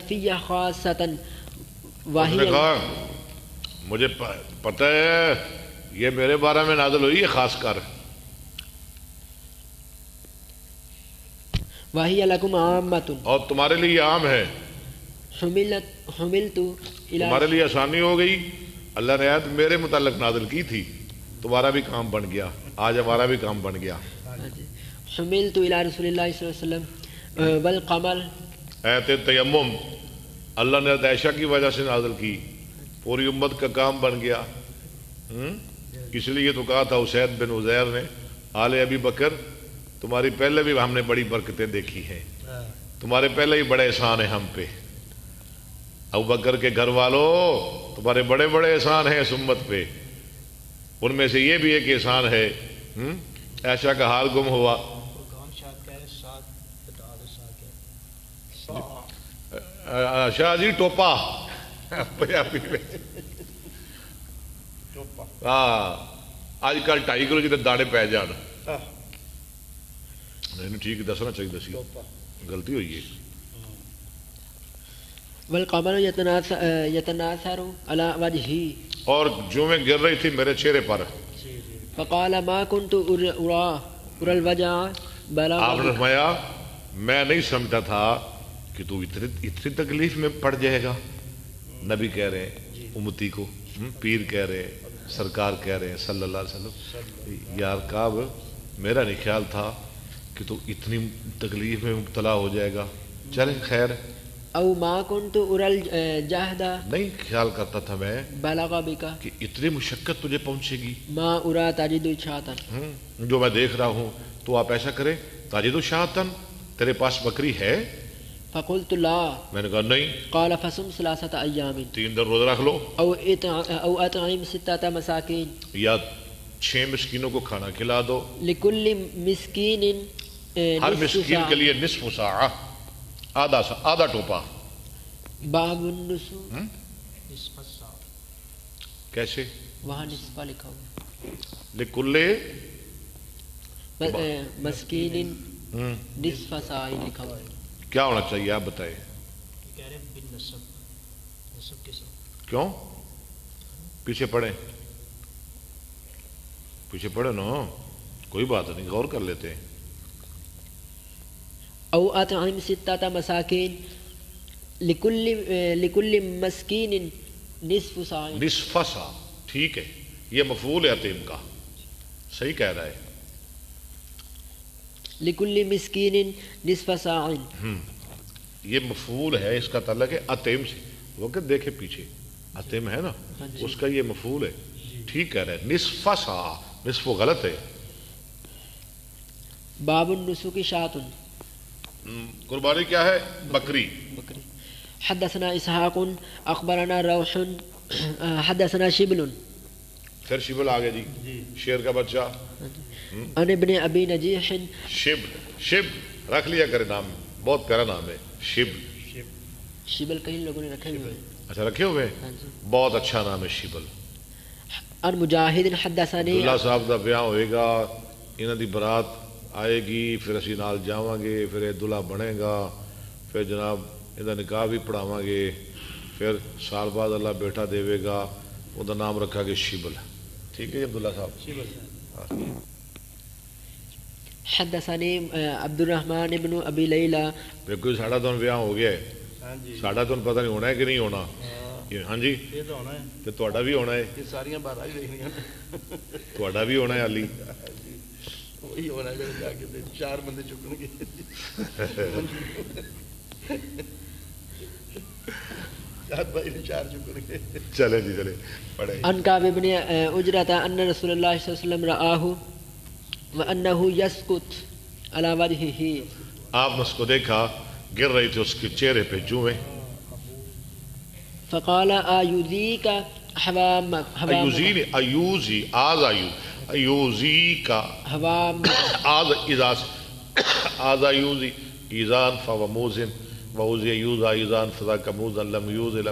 فی خاصۃ اس نے کہا مجھے پتہ ہے یہ میرے بارے میں نازل ہوئی ہے خاص کر. وَهِيَ لَكُمْ عَامَّةٌ. اور تمہارے لیے عام ہے. حملت تمہارے لیے آسانی ہو گئی، اللہ نے آیت میرے متعلق نازل کی تھی، تمہارا بھی کام بن گیا، آج ہمارا بھی کام بن گیا۔ حملت الى رسول اللہ صلی اللہ علیہ وسلم والقمر، ایت تیمم اللہ نے حضرت عائشہ کی وجہ سے نازل کی، پوری امت کا کام بن گیا۔ اس لیے تو کہا تھا اسید بن عزیر نے، آل ابی بکر تمہاری پہلے بھی ہم نے بڑی برکتیں دیکھی ہیں، تمہارے پہلے ہی بڑے احسان ہیں ہم پہ، ابو بکر کے گھر والوں تمہارے بڑے بڑے احسان ہیں اس امت پہ، ان میں سے یہ بھی ایک احسان ہے عائشہ کا حال گم ہوا۔ شاہ جی ٹوپا پنجابی میں، ہاں آج کل 2.5 کلو جی دانے پی جان، نہیں ٹھیک دسنا چاہیے، دسی غلطی ہوئی ہے۔ والقمر يتناثر على وجهي، اور جویں گر رہی تھی میرے چہرے پر، فقال ما كنت ارى الوجع بلغ آپ نے فرمایا میں نہیں سمجھتا تھا کہ تو اتنی تکلیف میں پڑ جائے گا۔ نبی کہہ رہے ہیں امتی کو، پیر کہہ رہے ہیں، سرکار کہہ رہے ہیں صلی اللہ علیہ وسلم، یار کعب میرا نہیں خیال تھا کہ تو اتنی تکلیف میں مبتلا ہو جائے گا، چلیں خیر، او ما كنت ارى الجهد نہیں خیال کرتا تھا میں بلغ بك کہ اتنی مشقت تجھے پہنچے گی، ما ارى تجد شاة، جو میں دیکھ رہا ہوں تو آپ ایسا کریں تاجد شاطن، تیرے پاس بکری ہے؟ فقلت لا، میں نے کہا نہیں، قال فصم 3 ايام 3 دن روزہ رکھ لو، او اطعم 6 مساكين، یا 6 مسکینوں کو کھانا کھلا دو، لكل مسكين ہر مسکین کے لیے نصف ساعہ، آدھا ٹوپا۔ باب النسو، کیسے؟ وہاں نصفہ لکھا ہوا لکلے مسکین نصف ساع لکھا ہوا ہے۔ کیا ہونا چاہیے آپ بتائیں؟ کیوں پیچھے پڑھیں؟ پیچھے پڑھے نا، کوئی بات نہیں، غور کر لیتے ہیں۔ او اطعم 6 مساکین لکل مسکین نصف ساع، نصف سا، ٹھیک ہے، یہ مفعول ہے یتیم کا، صحیح کہہ رہا ہے، لکل مسکین نصف ساع، یہ مفعول ہے، اس کا تعلق ہے اتیم سے، وہ کہ دیکھے پیچھے اتیم ہے نا، اس کا یہ مفعول ہے، ٹھیک کہہ رہا ہے، نصف سا، نصف غلط ہے۔ باب النسک شاۃ، قربانی کیا ہے؟ بکری۔ حدثنا اسحاق اخبرنا روح حدثنا شبل، پھر شبل آگے جی، شیر کا بچہ، عن ابن ابی نجیح، شب رکھ لیا کرے، نام بہت پیارا نام ہے شبل، شبل کئی لوگوں نے رکھے ہوئے ہیں، اچھا رکھے ہوئے، بہت اچھا نام ہے شبل۔ عن مجاہد حدثنی، عبداللہ صاحب کا بیاہ ہوئے گا، انہاں دی برات آئے گی، پھر اسی نال جاواں گے، پھر یہ دلہا بنے گا، پھر جناب یہ نکاح بھی پڑھاواں گے، پھر سال بعد اللہ بیٹا دے گا، وہ دا نام رکھا گے شبل، ٹھیک ہے عبداللہ صاحب۔ حدثنی عبد الرحمن ابن ابی لیلہ، پھر کوئی ساڑھا تو بیاہ ہو گیا ہے، ساڑھا تو پتہ نہیں ہونا ہے کہ نہیں ہونا، ہاں جی، یہ تو ہونا ہے، کہ تہاڈا بھی ہونا ہے، یہ ساریاں بارہ ہی دیکھنی، تہاڈا بھی ہونا ہے علی، وہی ہونا ہے جا کے 4 بندے چکن گے، بھائی نے 4 چکن گے۔ چلے جی چلے پڑھے۔ عن کعب بن اجرۃ ان رسول اللہ صلی اللہ علیہ وسلم رآہ وانہ یسکت علی وجہہ، آپ نے اس کو دیکھا گر رہی تھی اس کے چہرے پہ جوئیں، فقال آیوذیک حوامک، ایوزی ایوزی آز ایوزی کا حوام، آز ازاز آز ایوزی ایزان فو موزن ووزی ایوزا ایزان فضا کا موزن لم یوز لا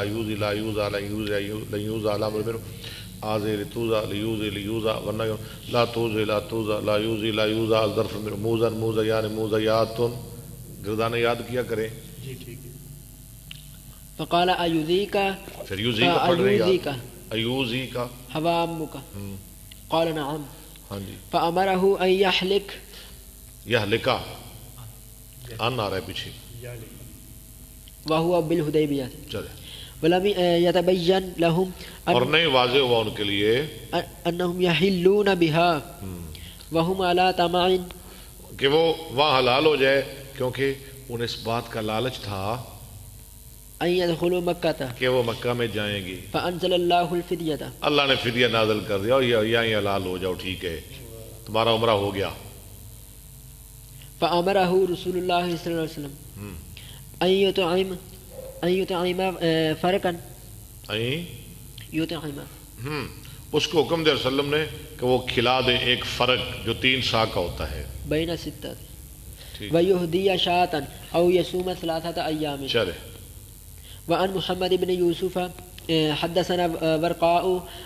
یوزی لا یوزا لا یوزی لا یوزا لا مرمر آز لتوزا لیوزی لیوزا ورنہ لا توزی لا توزا لا یوزی لا یوزا ظرف من موزن موزیان موزیاتن، گردان یاد کیا کریں۔ جی ٹھیک ہے۔ فقال آیوذیک، پھر یوزی کا پڑھ رہے آیوذیک ہیں، ایوزی کا، حوامک، قال نعم، ہاں جی، فامرہ ان یحلک، یہ لکھا ان آ رہا ہے پیچھے، وهو بالحدیبیہ چلے ولم يتبين لهم اور نہیں واضح ہوا ان کے لیے انهم يحلون بها وهم على طمع کہ وہ وہاں حلال ہو جائے، کیونکہ انہیں اس بات کا لالچ تھا ان يدخلوا مکہ کہ وہ مکہ میں جائیں گی. فانزل الله الفدیہ اللہ نے فدیہ نازل کر دیا، اور یہیں حلال ہو جاؤ، ٹھیک ہے تمہارا عمرہ ہو گیا. فامره رسول الله صلی اللہ علیہ وسلم ان يطعم فرقا يطعم اس کو حکم دے وسلم نے کہ وہ کھلا دے ایک فرق جو 3 سا کا ہوتا ہے. بین ستۃ ويهدي شاة او يصوم 3 ايام. چلے وعن محمد بن يوسف حدثنا ورقاء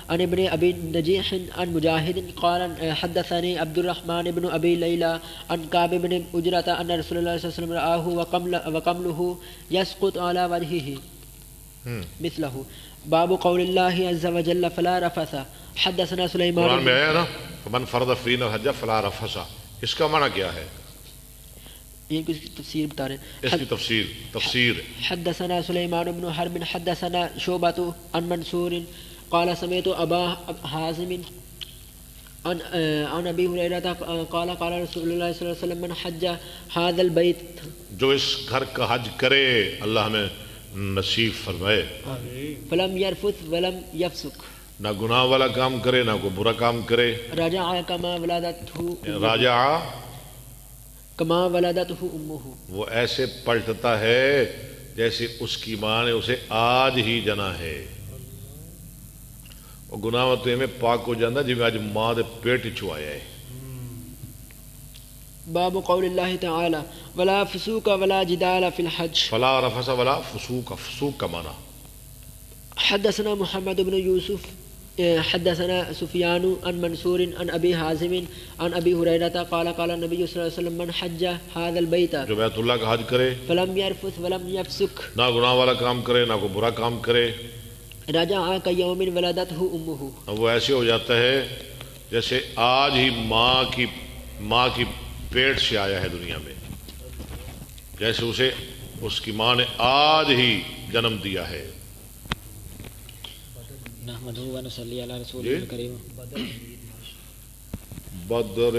عن ابن ابي نجيح عن مجاهد قال حدثني عبد الرحمن بن ابي ليلى عن كعب بن اجرة ان رسول الله صلى الله عليه وسلم رآه وقمله يسقط على وجهه مثله. باب قول الله عز وجل فلا رفث. حدثنا سليمان قرآن میں ہے نا من فرض فينا الحج فلا رفث، اس کا معنی کیا ہے؟ یہ کچھ تفسیر بتا رہے ہیں. اس کی تفسیر حدثنا سليمان بن حرب حدثنا شعبة عن منصور قال سمعت ابا حازم عن ابي هريرة قال قال رسول الله صلى الله عليه وسلم من حج هذا البيت، جو اس گھر کا حج کرے اللہ ہمیں نصیب فرمائے، فلم يرفث ولم يفسق، نہ گناہ والا کام کرے نہ کوئی برا کام کرے. رجع كما ولدته راجع كما ولدته امه، وہ ایسے پلٹتا ہے جیسے اس کی ماں نے اسے آج ہی جنا ہے. وہ گناہ تو میں پاک ہو جانا جی میں آج ماں دے پیٹ چوایا ہے. باب قول الله تعالى ولا فسوق ولا جدال في الحج. فلا رفث ولا فسوق، فسوق کا معنی. حدثنا محمد بن يوسف حدثنا سفيان عن منصور عن ابي حازم عن ابي هريره قال قال النبي صلى الله عليه وسلم من حج هذا البيت جو بیت اللہ کا حج کرے فلم يرفث ولم يفسق، نہ گناہ والا کام کرے نہ کوئی برا کام کرے، رجع كيوم ولدته امه، وہ ایسے ہو جاتا ہے جیسے آج ہی ماں کی پیٹ سے آیا ہے دنیا میں، جیسے اسے اس کی ماں نے آج ہی جنم دیا ہے. نحمده ونصلي على رسوله الكريم. بدر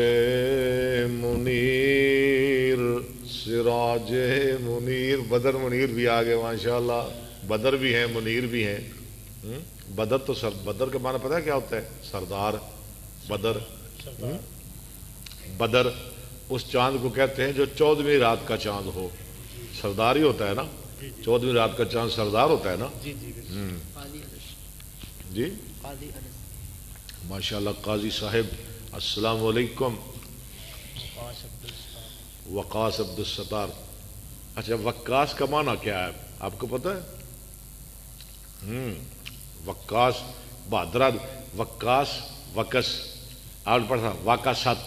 منیر سراج منیر، بدر منیر بھی آگے ماشاءاللہ، بدر بھی ہیں منیر بھی ہیں. بدر تو بدر کا معنی پتہ ہے کیا ہوتا ہے؟ سردار. بدر اس چاند کو کہتے ہیں جو 14ویں رات کا چاند ہو، سردار ہی ہوتا ہے نا. 14ویں رات کا چاند سردار ہوتا ہے نا. جی ماشاءاللہ قاضی صاحب السلام علیکم. وقاص عبد الستار. اچھا وقاص کا معنی کیا ہے آپ کو پتہ ہے؟ وقاص بہادر، وقاص وکس آپ پڑھا واقعات.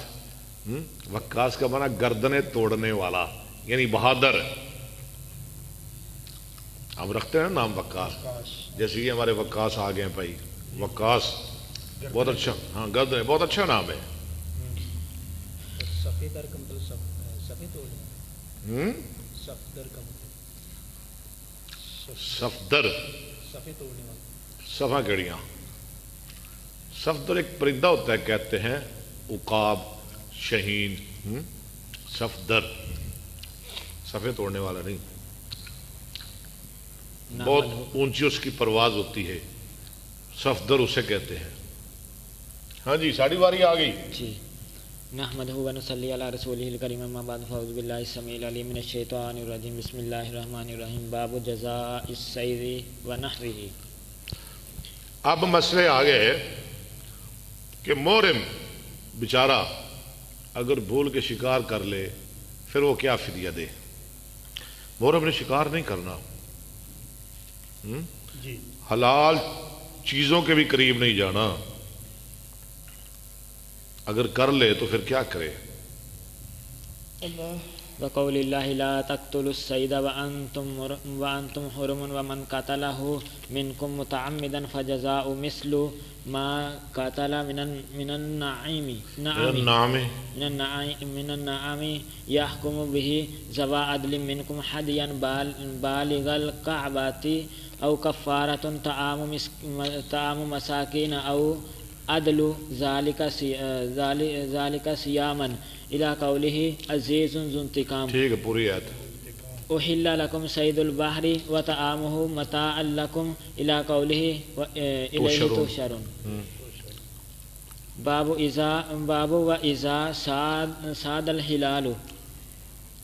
وقاص کا معنی گردنیں توڑنے والا، یعنی بہادر. ہم رکھتے ہیں نام وقاص، جیسے یہ ہمارے وقاص آ گئے ہیں بھائی. وقاص بہت اچھا، ہاں گردن بہت اچھا نام ہے. صفدر، صفا کڑیاں. صفدر ایک پرندہ ہوتا ہے کہتے ہیں، عقاب شہین. صفدر صفے توڑنے والا نہیں، بہت اونچی اس کی پرواز ہوتی ہے، صفدر اسے کہتے ہیں. ہاں جی ساڑھی باری آ گئی. جی نحمده ونصلي على رسوله الكريم. اما بعد فاعوذ بالله السميع العليم من الشيطان الرجيم. بسم الله الرحمن الرحيم. باب جزاء الصيد ونحره. اب مسئلے آ گئے کہ محرم بیچارہ اگر بھول کے شکار کر لے پھر وہ کیا فدیہ دے. محرم نے شکار نہیں کرنا، حلال چیزوں کے بھی قریب نہیں جانا. اگر کر لے تو پھر کیا کرے؟ وقول اللہ لا تقتلوا الصید وانتم حرم ومن قتله منکم متعمدا فجزاء مثل ما قتل من النعام يحكم به ذوى عدل منكم حديا بالغ الكعبة او كفارة طعام مساكين او عدل ذلك صياما الى قوله عزیز ذو انتقام. ٹھیک ہے، پوری آیت. احل لكم صید البحر وطعامه متاعا لكم الى قوله الیہ تحشرون. باب واذا صاد الهلال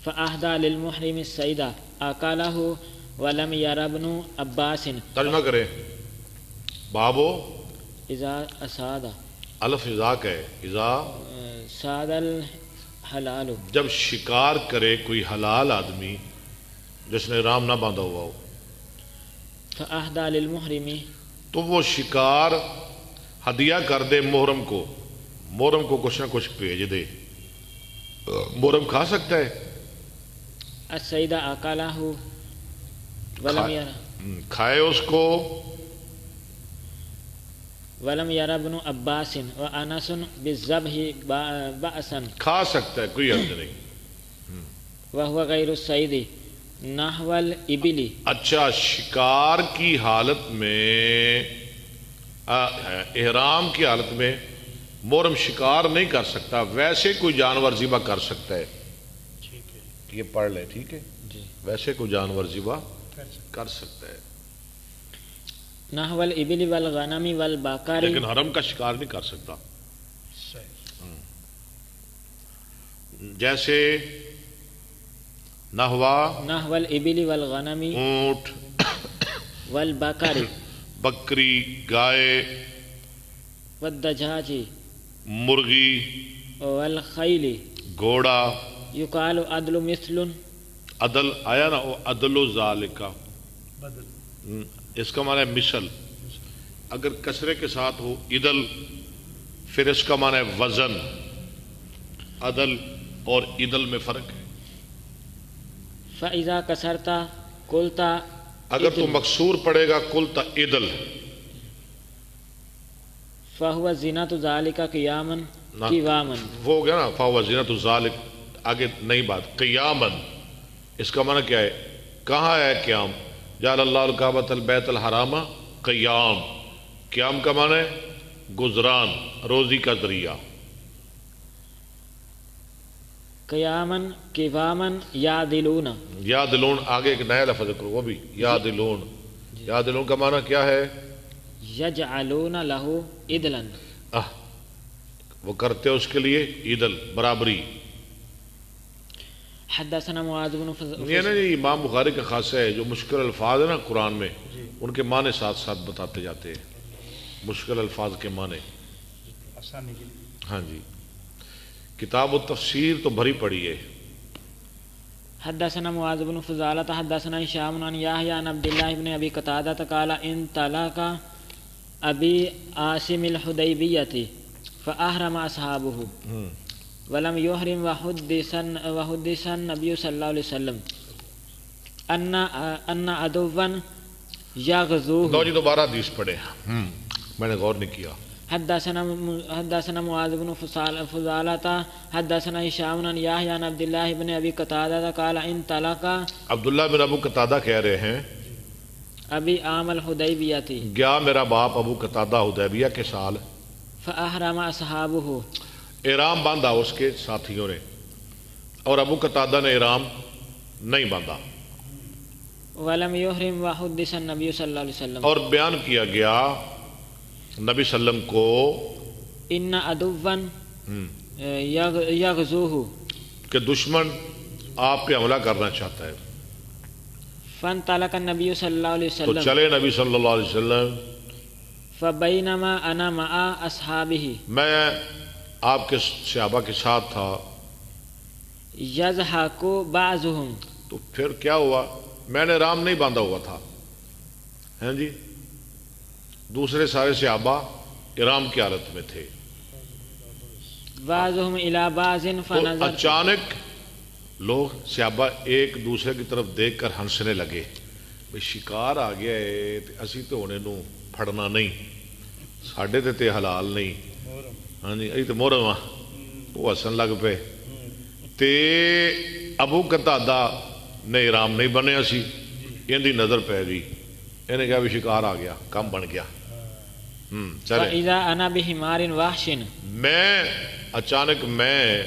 فاهدى للمحرم الصید اكله ولم ير ابن عباس. ترجمہ کریں. بابو اذا صاد الف اذا کا ہے، اذا صاد الحلال، جب شکار کرے کوئی حلال آدمی جس نے احرام نہ باندھا ہوا ہو، فاهدى للمحرم، تو وہ شکار ہدیہ کر دے محرم کو. محرم کو کچھ نہ کچھ بھیج دے. محرم کھا سکتا ہے، الصید اكله ولم ير کھائے اس کو. ولم ير ابن عباس وانس بالذبح بأسا، کھا سکتا ہے، کوئی حرج نہیں. وهو غیر الصید نحو الابل. اچھا، شکار کی حالت میں، احرام کی حالت میں محرم شکار نہیں کر سکتا، ویسے کوئی جانور ذبح کر سکتا ہے. یہ پڑھ لیں، ٹھیک ہے، ویسے کوئی جانور ذبح کر سکتا ہے، نحو الابل والغنم والبقر، لیکن حرم کا شکار نہیں کر سکتا. جیسے نحوا نحو الابل والغنم اونٹ، والبقر بکری، گائے، والدجاج مرغی، والخیل. گھوڑا. یقال عدل مثل، عدل آیا نا، وہ عدل و ذالکا، اس کا معنی ہے مثل. اگر کسرے کے ساتھ ہو عدل، پھر اس کا معنی ہے وزن. عدل اور عدل میں فرق ہے. فاذا کسرت قلت، اگر تو مکسور پڑے گا قلت عدل، فهو زینۃ ذالک قیاما قواما. وہ ہو گیا نا، فاو زینۃ الذالک. آگے نئی بات، قیاما، اس کا معنی کیا ہے؟ کہاں ہے قیام؟ جعل اللہ الکعبۃ البیت الحرام قیام. قیام کا معنی ہے گزران، روزی کا ذریعہ. قیاما قواما یعدلون. یعدلون، آگے ایک نیا لفظ کرو، وہ بھی یعدلون. یعدلون کا معنی کیا ہے؟ یجعلون له عدلا، وہ کرتے اس کے لیے عدل، برابری. حدثنا معاذ بن یہ نا جی امام بخاری کا خاصہ ہے، جو مشکل الفاظ ہے نا قرآن میں، ان کے معنی ساتھ ساتھ بتاتے جاتے ہیں. مشکل الفاظ کے معنی آسانی کے لیے. ہاں جی، کتاب و تفسیر تو بھری پڑی ہے. حدثنا معاذ بن فضالة حدثنا هشام عن يحيى عن عبد الله بن ابي قتادة قال انطلق ابي عاصم الحديبية فاحرم اصحابه ولم يحرم وحدث النبي صلى الله عليه وسلم ان عدوا يغزوه. دو جی دوبارہ حدیث پڑھے، میں نے غور نہیں کیا. حدثنا معاذ بن فضالة حدثنا هشام عن يحيى عن عبد الله بن ابي قتادة قال انطلق. عبداللہ بن ابو قتادہ کہہ رہے ہیں، ابی عام الحدیبیہ، گیا میرا باپ ابو قتادہ حدیبیہ کے سال، فاحرم اصحابہ، احرام باندھا اس کے ساتھیوں نے، اور ابو قتادہ نے احرام نہیں باندھا. ولم یحرم وحدث النبی صلی اللہ علیہ وسلم، اور بیان کیا گیا نبی صلی اللہ علیہ وسلم کو ان عدوا یغزوہ، کہ دشمن آپ پہ حملہ کرنا چاہتا ہے. فانطلق النبی صلی اللہ علیہ تو وسلم، چلے نبی صلی اللہ علیہ وسلم. فبینما انا مع اصحابہ، میں آپ کے صحابہ کے ساتھ تھا. یضحک بعضهم، تو پھر کیا ہوا؟ میں نے احرام نہیں باندھا ہوا تھا، ہیں جی، دوسرے سارے صحابہ احرام کی حالت میں تھے. بعضهم الی بعض تو فنظر، اچانک لوگ صحابہ ایک دوسرے کی طرف دیکھ کر ہنسنے لگے بھئی شکار آ گیا ہے اسی تو ہونے نو پھڑنا نہیں ساڈے تے حلال نہیں ہاں جی ائی تے محرم آ وہ ہسن لگ پے تے ابو قتادہ نے احرام نہیں بنیا سی ان دی نظر پی گئی انہیں کہا بھی شکار آ گیا کام بن گیا چلے فَإِذَا أَنَا بِحِمَارٍ وَحْشٍ میں اچانک میں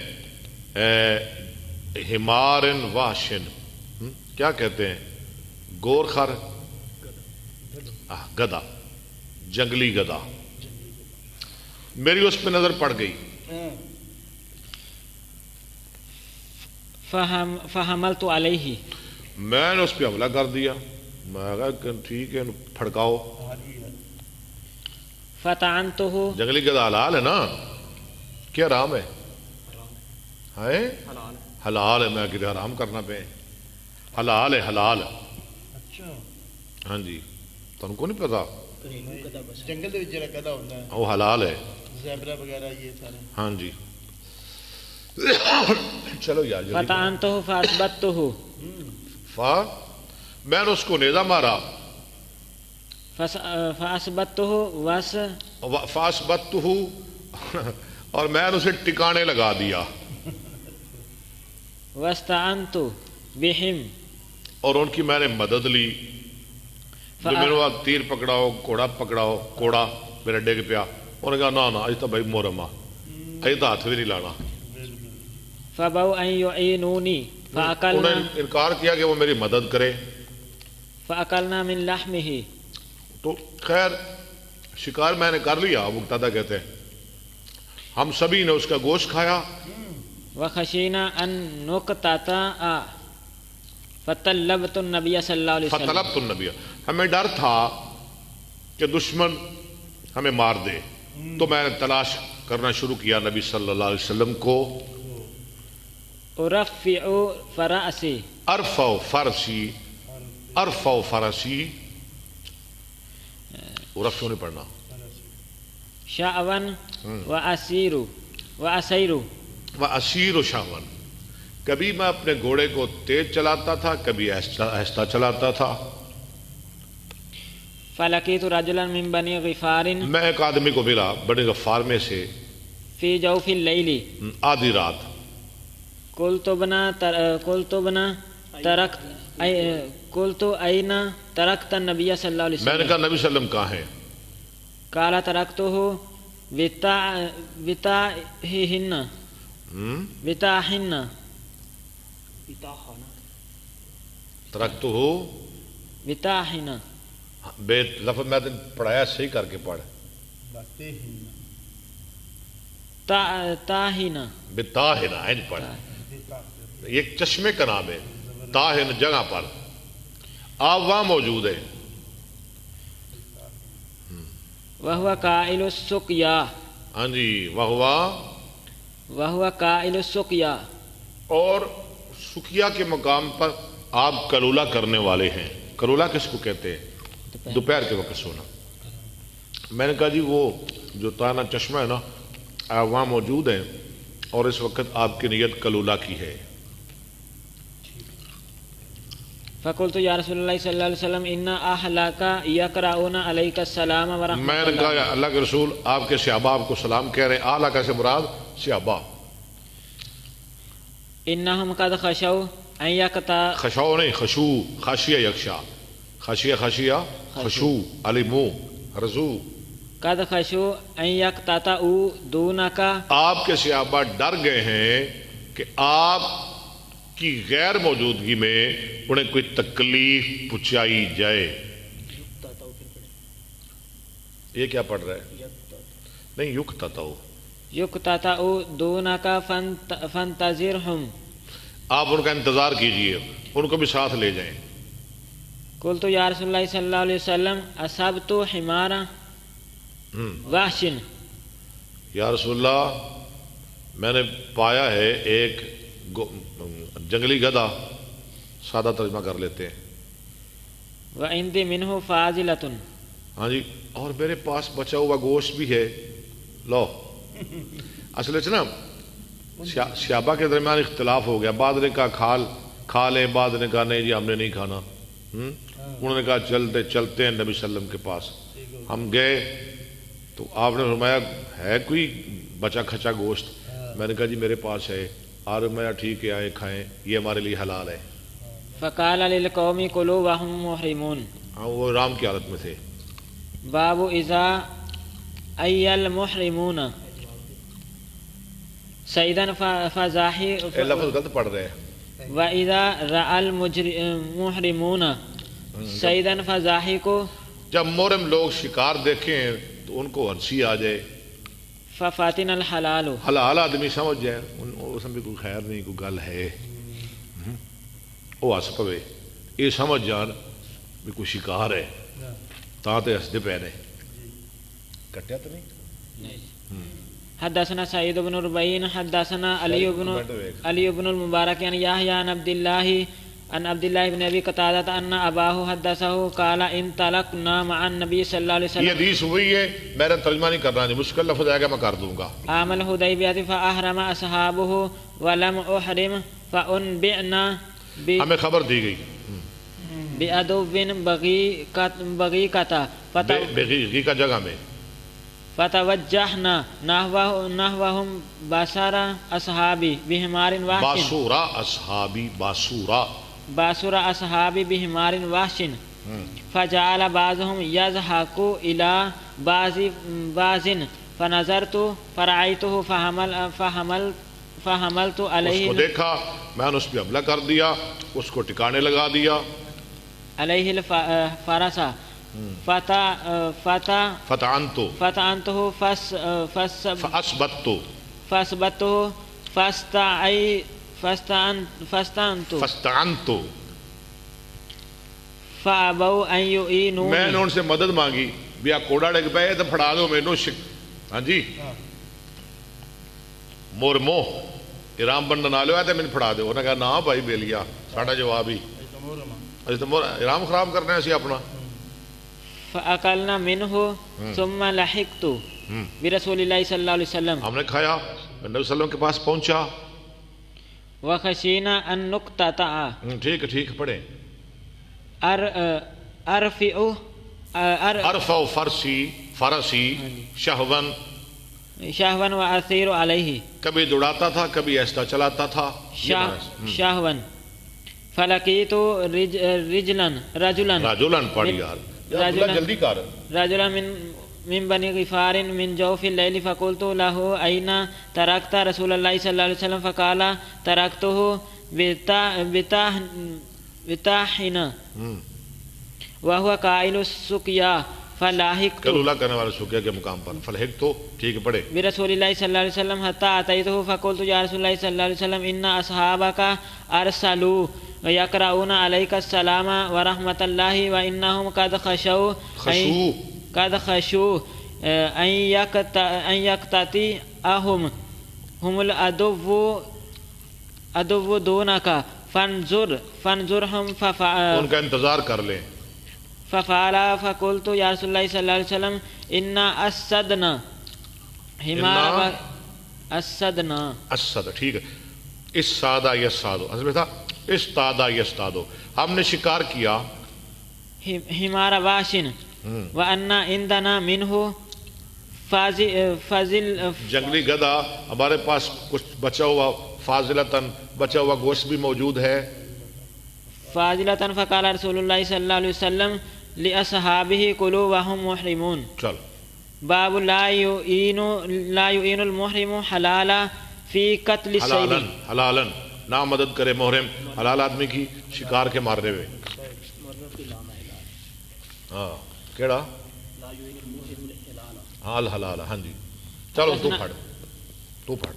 حمارن وحشن کیا کہتے ہیں گور خر گدا جنگلی گدا میری اس پہ نظر پڑ گئی فَحَمَلْتُ عَلَيْهِ میں نے اس پہ حملہ کر دیا میں کہا ٹھیک ہے پھڑکاؤ فَطَعَنْتُهُ جنگلی گدا حلال ہے نا کیا حرام ہے حلال ہے میں کدھر حرام کرنا پہ حلال ہے حلال ہاں جی تم کو نہیں پتا جنگل دے وچ جڑا گدا ہوندا ہے وہ حلال ہے زیبرا وغیرہ یہ سارے ہاں جی چلو یار فَطَعَنْتُهُ فَأَثْبَتْتُهُ میں نے اس کو نیزہ مارا فَأَثْبَتْتُهُ فَأَثْبَتْتُهُ اور میں نے اسے ٹکانے لگا دیا وَاسْتَعَنْتُ بِهِمْ اور ان کی میں نے مدد لی جو میرے وہاں تیر پکڑاؤ کوڑا میرا ڈگ پیا انہوں نے کہا نا اج تو بھائی محرم آ اج تو ہاتھ بھی نہیں لانا فَبَوْا أَن يُعِينُونِي انہوں نے انکار کیا کہ وہ میری مدد کرے فَأَكَلْنَا مِن لَحْمِهِ تو خیر شکار میں نے کر لیا ابو قتادہ کہتے ہیں ہم سبھی نے اس کا گوشت کھایا وَخَشِينَا أَن نُقْتَطَعَ فَطَلَّبْتُ النَّبِيَّ صلی اللہ علیہ وسلم فطلبت النبی ہمیں ڈر تھا کہ دشمن ہمیں مار دے تو میں نے تلاش کرنا شروع کیا نبی صلی اللہ علیہ وسلم کو أُرَفِّعُ فَرَأْسِي ارفع فرسی ارفع نہیں پڑھنا شَعْوًا وَأَسِيرُ وَأَسِيرُ شَعْوًا کبھی میں اپنے گھوڑے کو تیز چلاتا تھا کبھی آہستہ چلاتا تھا فَلَقِيتُ رَجُلًا مِن بَنِي غِفَارٍ میں ایک آدمی کو ملا بنی غفار میں سے فِي جَوْفِ اللَّيْلِ آدھی رات قُلْتُ أَيْنَ تَرَكْتَ النَّبِيَّ صلی اللہ علیہ میں نے وسلم کہا نبی صلی اللہ علیہ وسلم کہاں ہیں قَالَ تَرَكْتُهُ وِتَاحِنَّ ترکتہ وِتَاحِنَ بے لفظ میں نے پڑھایا صحیح کر کے پڑھ تاہِنَ بتاہن عین پڑھ یہ ایک چشمے کا نام ہے تاہن جگہ پر آپ وہاں موجود ہیں وَهُوَ قَائِلُ السُّقْيَا ہاں جی وَهُوَ قَائِلُ السُّقْيَا اور سکیا کے مقام پر آپ کلولہ کرنے والے ہیں کلولہ کس کو کہتے ہیں دوپہر کے وقت سونا میں نے کہا جی وہ جو تانا چشمہ ہے نا آپ وہاں موجود ہیں اور اس وقت آپ کی نیت کلولہ کی ہے فَقُلْتُ يَا رَسُولَ اللَّهِ صلی اللہ علیہ وسلم إِنَّ أَهْلَكَ يَقْرَؤُونَ عَلَيْكَ السَّلَامَ وَرَحْمَةَ میں نے کہا اللہ کے رسول آپ کے صحابہ آپ کو سلام کہہ رہے ہیں اعلیٰ کا سے مراد صحابہ إِنَّهُمْ قَدْ خَشَوْا أَن يَقْطَعَ خشوع نہیں خشوع خاشیہ یکشا خاشیہ خشوع علمو رضو قَدْ خَشُوا أَن يَقْتَطَعُوا دُونَكَ آپ کے صحابہ ڈر گئے ہیں کہ آپ کی غیر موجودگی میں انہیں کوئی تکلیف پہنچائی جائے یہ کیا پڑھ رہا ہے نہیں یقتطعوا يُقْتَطَعُوا دُونَكَ فَانْتَظِرْهُمْ آپ ان کا انتظار کیجئے ان کو بھی ساتھ لے جائیں قلت یا رسول اللہ صلی اللہ علیہ وسلم اصبت حمارا وحشن یا رسول اللہ میں نے پایا ہے ایک جنگلی گدھا سادہ ترجمہ کر لیتے ہیں وعندی منہ فاضلۃ ہاں جی اور میرے پاس بچا ہوا گوشت بھی ہے لو اصل نا صحابہ کے درمیان اختلاف ہو گیا، بعض نے کہا کھا لیں، بعض نے کہا نہیں جی ہم نے نہیں کھانا۔ انہوں نے کہا چلتے ہیں نبی صلی اللہ علیہ وسلم کے پاس۔ ہم گئے تو آپ نے فرمایا ہے کوئی بچا کھچا گوشت؟ میں نے کہا جی میرے پاس ہے۔ اور میں ٹھیک ہے آئے کھائیں، یہ ہمارے لیے حلال ہے۔ فقال للقوم كلوا وهم محرمون۔ ہاں وہ رام کی حالت میں تھے۔ باب اذا ای المحرمون سیدا فزاحی اے لفظ غلط پڑھ رہے ہیں۔ و اذا رأى المحرمون سیدا فزاحکوا جب محرم لوگ شکار دیکھیں تو ان کو ہنسی آ جائے، ففاتن الحلال، حلال آدمی سمجھ جائے اس میں کوئی خیر نہیں، کوئی گل ہے، وہ ہس پوے، یہ سمجھ جان بھی کوئی شکار ہے، تاں تے ہسدے پے نے، کٹیا تو نہیں۔ حدثنا سعید بن ربیع حدثنا علی بن المبارک عن یحیی عن عبد الله بن ابی قتادہ ان اباہ حدثه قال انطلقنا مع النبي صلی اللہ علیہ یہ وسلم۔ حدیث ہوئی ہے، میں نے ترجمہ نہیں کرنا، مشکل لفظ آئے گا میں کر دوں گا۔ عام الحدیبیہ فاحرم اصحابه ولم احرم فانبئنا ہمیں خبر دی گئی بعدو بغیقۃ بغی کا جگہ میں، فتوجہنا نحوہم باسر اصحابی بحمار وحش، باسورا اصحابی، باسر اصحابی بحمار وحش، فجعل بعضهم يضحك الى بعض فنظرت فرأيته فحملت اس علیہ کو دیکھا، میں نے اس پہ حملہ کر دیا، اس کو ٹکانے لگا دیا، علیہ الفرس فتعنتو فتعنته فاسبتو فاثبته فاستعنت فابوا ان يعينوني، میں نے ان سے مدد مانگی بھی آ کوڑا ڈگ پے تو پھڑا دو مینو ہاں جی مورمو ارام بننا نہ لو ہے تو مینو پھڑا دو۔ انہوں نے کہا نا بھائی بیلیا ساڈا جواب ہی ارام خراب کرنا ہے اسی اپنا۔ فاکلنا منه ثم لحقت برسول اللہ صلی اللہ علیہ وسلم، ہم نے کھایا، نبی صلی اللہ علیہ وسلم کے پاس پہنچا۔ وخشینا ان نقتطع، ٹھیک ٹھیک پڑھیں۔ ارفع فرسی شہون شہون و اثیر علیہ، کبھی دوڑاتا تھا کبھی ایسا چلاتا تھا۔ شہون فلقیت رجلن پڑھی یار جلدی کر، رجلا من بنی غفار من جوف اللیل فقلت له این ترکت رسول اللہ صلی اللہ علیہ وسلم فقال ترکته بتاحن وهو قائل السقیا فلاحقت، کلولہ کرنے والے سکیا کے مقام پر فلحق تو ٹھیک پڑھے۔ برسول اللہ صلی اللہ علیہ وسلم حتی اتیته فقلت یا رسول اللہ صلی اللہ علیہ وسلم ان اصحابک ارسلوا یقرؤون علیک السلام ورحمۃ اللہ وانہم قد خشوا ان یقتطعهم هم العدو دونک فانظرهم ان کا انتظار کر لیں۔ ففعل فقلت یا رسول اللہ صلی اللہ علیہ وسلم انا اسدنا حمار اسد ٹھیک ہے، اس سادہ یسادو اصل میں تھا استادہ یستادو، ہم نے شکار کیا حمار واشن وانا عندنا منہ فازل جنگلی گدھا، ہمارے پاس کچھ بچا ہوا فاضلتاً بچا ہوا گوشت بھی موجود ہے۔ فاضلتاً فقال رسول اللہ صلی اللہ علیہ وسلم لاصحابہ کلوا وهم محرمون۔ چل باب لا يعين المحرم حلالا فی قتل الصید، حلالن نہ مدد کرے محرم حلال آدمی کی شکار کے مارنے میں۔ ہاں کیڑا ہاں الحلال، ہاں جی چلو تو پھڑ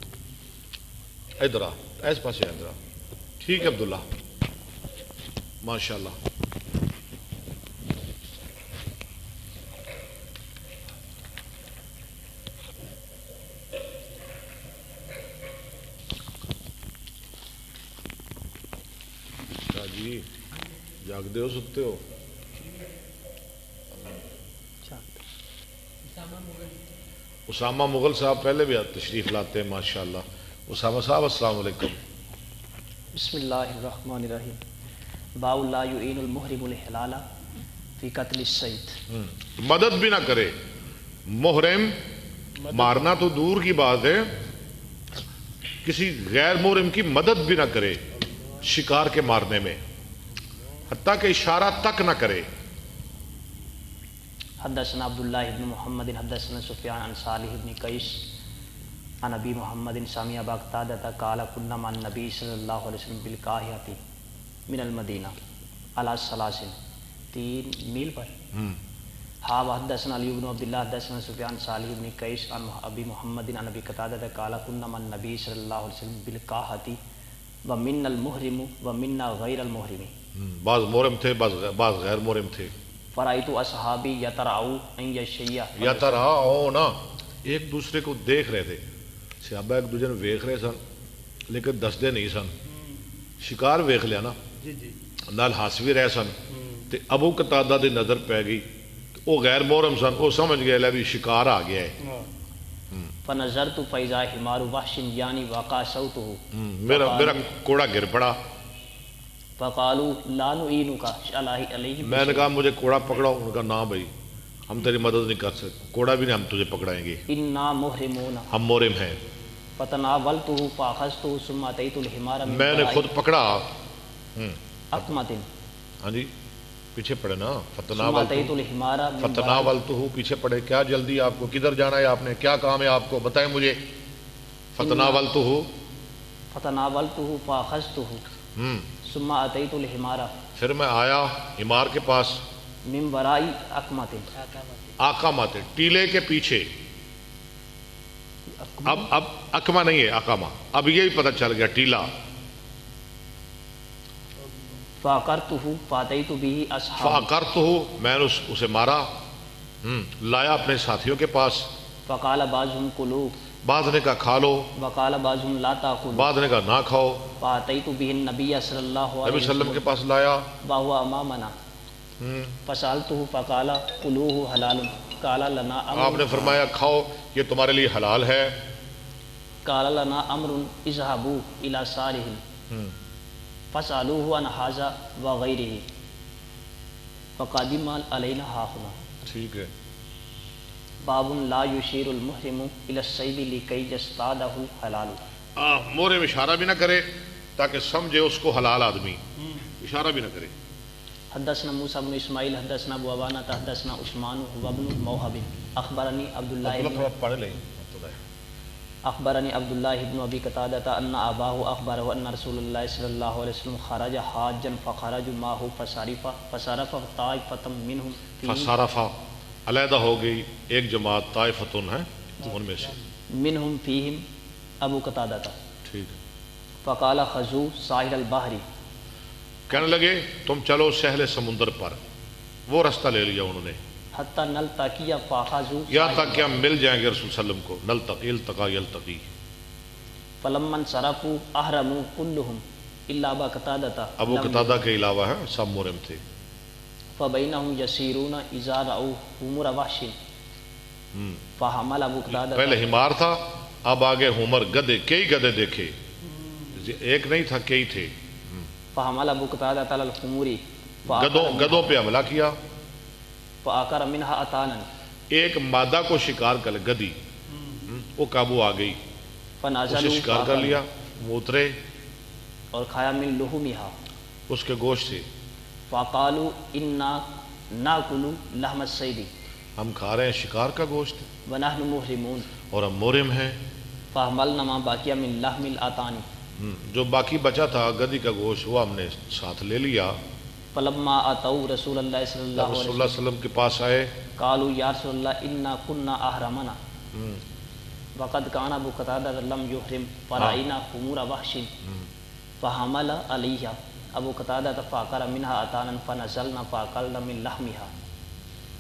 ادھر آ، ایس پاسے ادھر آ، ٹھیک ہے عبداللہ ماشاءاللہ۔ جی جاگتے ہو ستے ہو؟ اسامہ مغل صاحب پہلے بھی تشریف لاتے ہیں ماشاءاللہ، اسامہ صاحب السلام علیکم. بسم اللہ الرحمن الرحیم. باب لا یعین المحرم الحلال فی قتل الصید. مدد بھی نہ کرے محرم، مارنا تو دور کی بات ہے، کسی غیر محرم کی مدد بھی نہ کرے شکار کے مارنے میں، حتیٰ کہ اشارہ تک نہ کرے. حدثنا عبداللہ ابن محمد حدثنا سفیان عن صالح ابن قیس عن ابی محمد سمع ابا قتادہ قال كنا مع النبی صلی اللہ علیہ وسلم بالقاہۃ من المدینہ علی سلاسل، 3 میل پر. ہاں حدثنا علی بن عبداللہ حدثنا سفیان صالح ابن قیس عن ابی محمد عن ابی قتادہ قال كنا مع النبی صلی اللہ علیہ وسلم بالقاہۃ ومنا المحرم ومنا غیر المحرم. بعض محرم تھے، بعض غیر محرم تھے. فرائیت اصحابی یترعوا ان یشیع، یترعون، ایک دوسرے کو دیکھ رہے تھے، صحابہ ایک دوسرے نے ویکھ رہے سن لیکن دسدے نہیں سن. شکار ویکھ لیا نا، نال ہس بھی رہے سن، تے ابو قتادہ دی نظر پی گئی، وہ غیر محرم سن، وہ سمجھ گئے لے بھی شکار آ گیا ہے. فنظرت فاذا حمار وحش یعنی وقع صوته، میرا کوڑا گر پڑا. فقالوا لا نعینک علیہ. میں نے کہا مجھے کوڑا پکڑاؤ، انہوں نے کہا نہ بھائی ہم تیری مدد نہیں کر سکتے، کوڑا بھی نہیں ہم تجھے پکڑائیں گے، انا محرمون. ہم محرم ہیں. فتناولته فاخذته ثم اتيت الحمار من میں نے خود پکڑا. اقمت. ہاں جی پیچھے پڑے نا. ثم اتيت الحمار من فتناولته، پیچھے پڑے. کیا جلدی آپ کو، کدھر جانا ہے آپ نے، کیا کام ہے آپ کو، بتائیں مجھے. فتناولته فاخذته ثم اتيت الحمار، پھر میں آیا حمار کے پاس. من ورائی اقمت، آقامت، ٹیلے کے پیچھے. اب اقما نہیں ہے اقامہ، اب یہی پتہ چل گیا ٹیلا. فاقرته فاتيت به اصحاب، فاقرته، میں نے اسے مارا، لایا اپنے ساتھیوں کے پاس. فقال بعضهم كلوا، بعض نے کہا کھا لو، وقال بعضهم لا تاكلوا، بعض نے کہا نہ کھاؤ. فاتيت به النبي صلی اللہ نبی علیہ صلی اللہ علیہ وسلم کے وسلم پاس لایا. وهو امامنا، فسالته فقال كلوه حلال، قال لنا آپ امر، نے فرمایا کھاؤ یہ تمہارے لیے حلال ہے. قال لنا امر اذهبوا الى صالح فسالوه عن هذا وغيره فقدم علينا هاهنا. ٹھیک ہے. باب لا يشير المحرم الى الصيد لكي يصطاده حلال. محرم اشارہ بھی نہ کرے تاکہ سمجھے اس کو حلال آدمی، اشارہ بھی نہ کرے. حدثنا موسى بن اسماعیل حدثنا ابو عوانہ حدثنا عثمان وابن موهب اخبرني عبد الله پڑھ لیں. اخبرني عبد الله بن ابي قتادة ان اباه اخبره ان رسول الله صلى الله عليه وسلم خرج حاجا فخرج معه فصرف طائفة منهم فصرفا، علیحدہ ہو گئی ایک جماعت، طائفتن ہے ان میں سے، منهم فيهم ابو قتادة. ٹھیک ہے. فقال خذوا ساحل البحر، کہنے لگے تم چلو سہل سمندر پر. وہ رستہ لے لیا انہوں نے، حتى نلتقي فاخذوا یہاں تک کہ ہم مل جائیں گے رسول صلی اللہ علیہ وسلم کو. نلتقی، التقا یلتقی. فلما انصرفوا احرموا كلهم الا ابا قتادة، ابو قتادہ کے علاوہ ہے سب محرم تھے. فبينهم يسيرون اذا رأوا حمر وحش فحمل ابو قتادة. پہلے حمار تھا، اب آگے حمر، گدے، کئی گدے دیکھے، ایک نہیں تھا کئی تھے. فحمل ابو قتادة على الحمور گدوں پہ حملہ کیا. فآكر منها اتانا، ایک مادہ کو شکار کر گدی، وہ قابو آ گئی، اسے فنازلوا شکار کر لیا. وہ اترے اور کھایا من لحومها، اس کے گوشت سے. فقالوا انا ناكل لحم الصيد ہم کھا رہے ہیں شکار کا گوشت ونحن محرمون، اور ہم محرم ہیں. فحملنا ما بقي من لحم الاتان، جو باقی بچا تھا گدی کا گوشت وہ ہم نے ساتھ لے لیا. فلما اتوا رسول اللہ صلی اللہ جب رسول علیہ اللہ صلی اللہ علیہ وسلم کے پاس آئے، قالوا یا رسول اللہ انا كنا احرمنا وقد كان ابو قتادة لم يحرم فرأينا خمور وحش فحمل عليها ابو قتادة فأكل منها اتانا فنزلنا فأكلنا من لحمها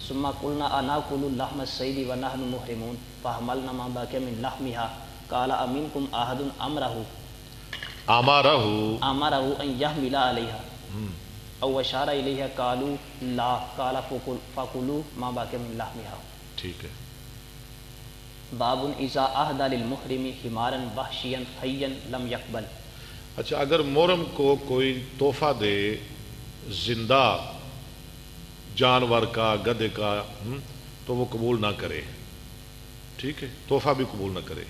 ثم قلنا أناكل لحم الصيد ونحن محرمون فحملنا ما بقي من لحمها قال أمنكم أحد أمره أن يحمل عليها او اشارہ الیہ قالوا لا قال فکلوا ما بقي من لحمها. ٹھیک ہے. باب اذا اہدى للمحرم حمارا وحشیا حیا لم یقبل. اچھا، اگر محرم کو کوئی تحفہ دے زندہ جانور کا، گدھے کا، تو وہ قبول نہ کرے. ٹھیک ہے، تحفہ بھی قبول نہ کرے.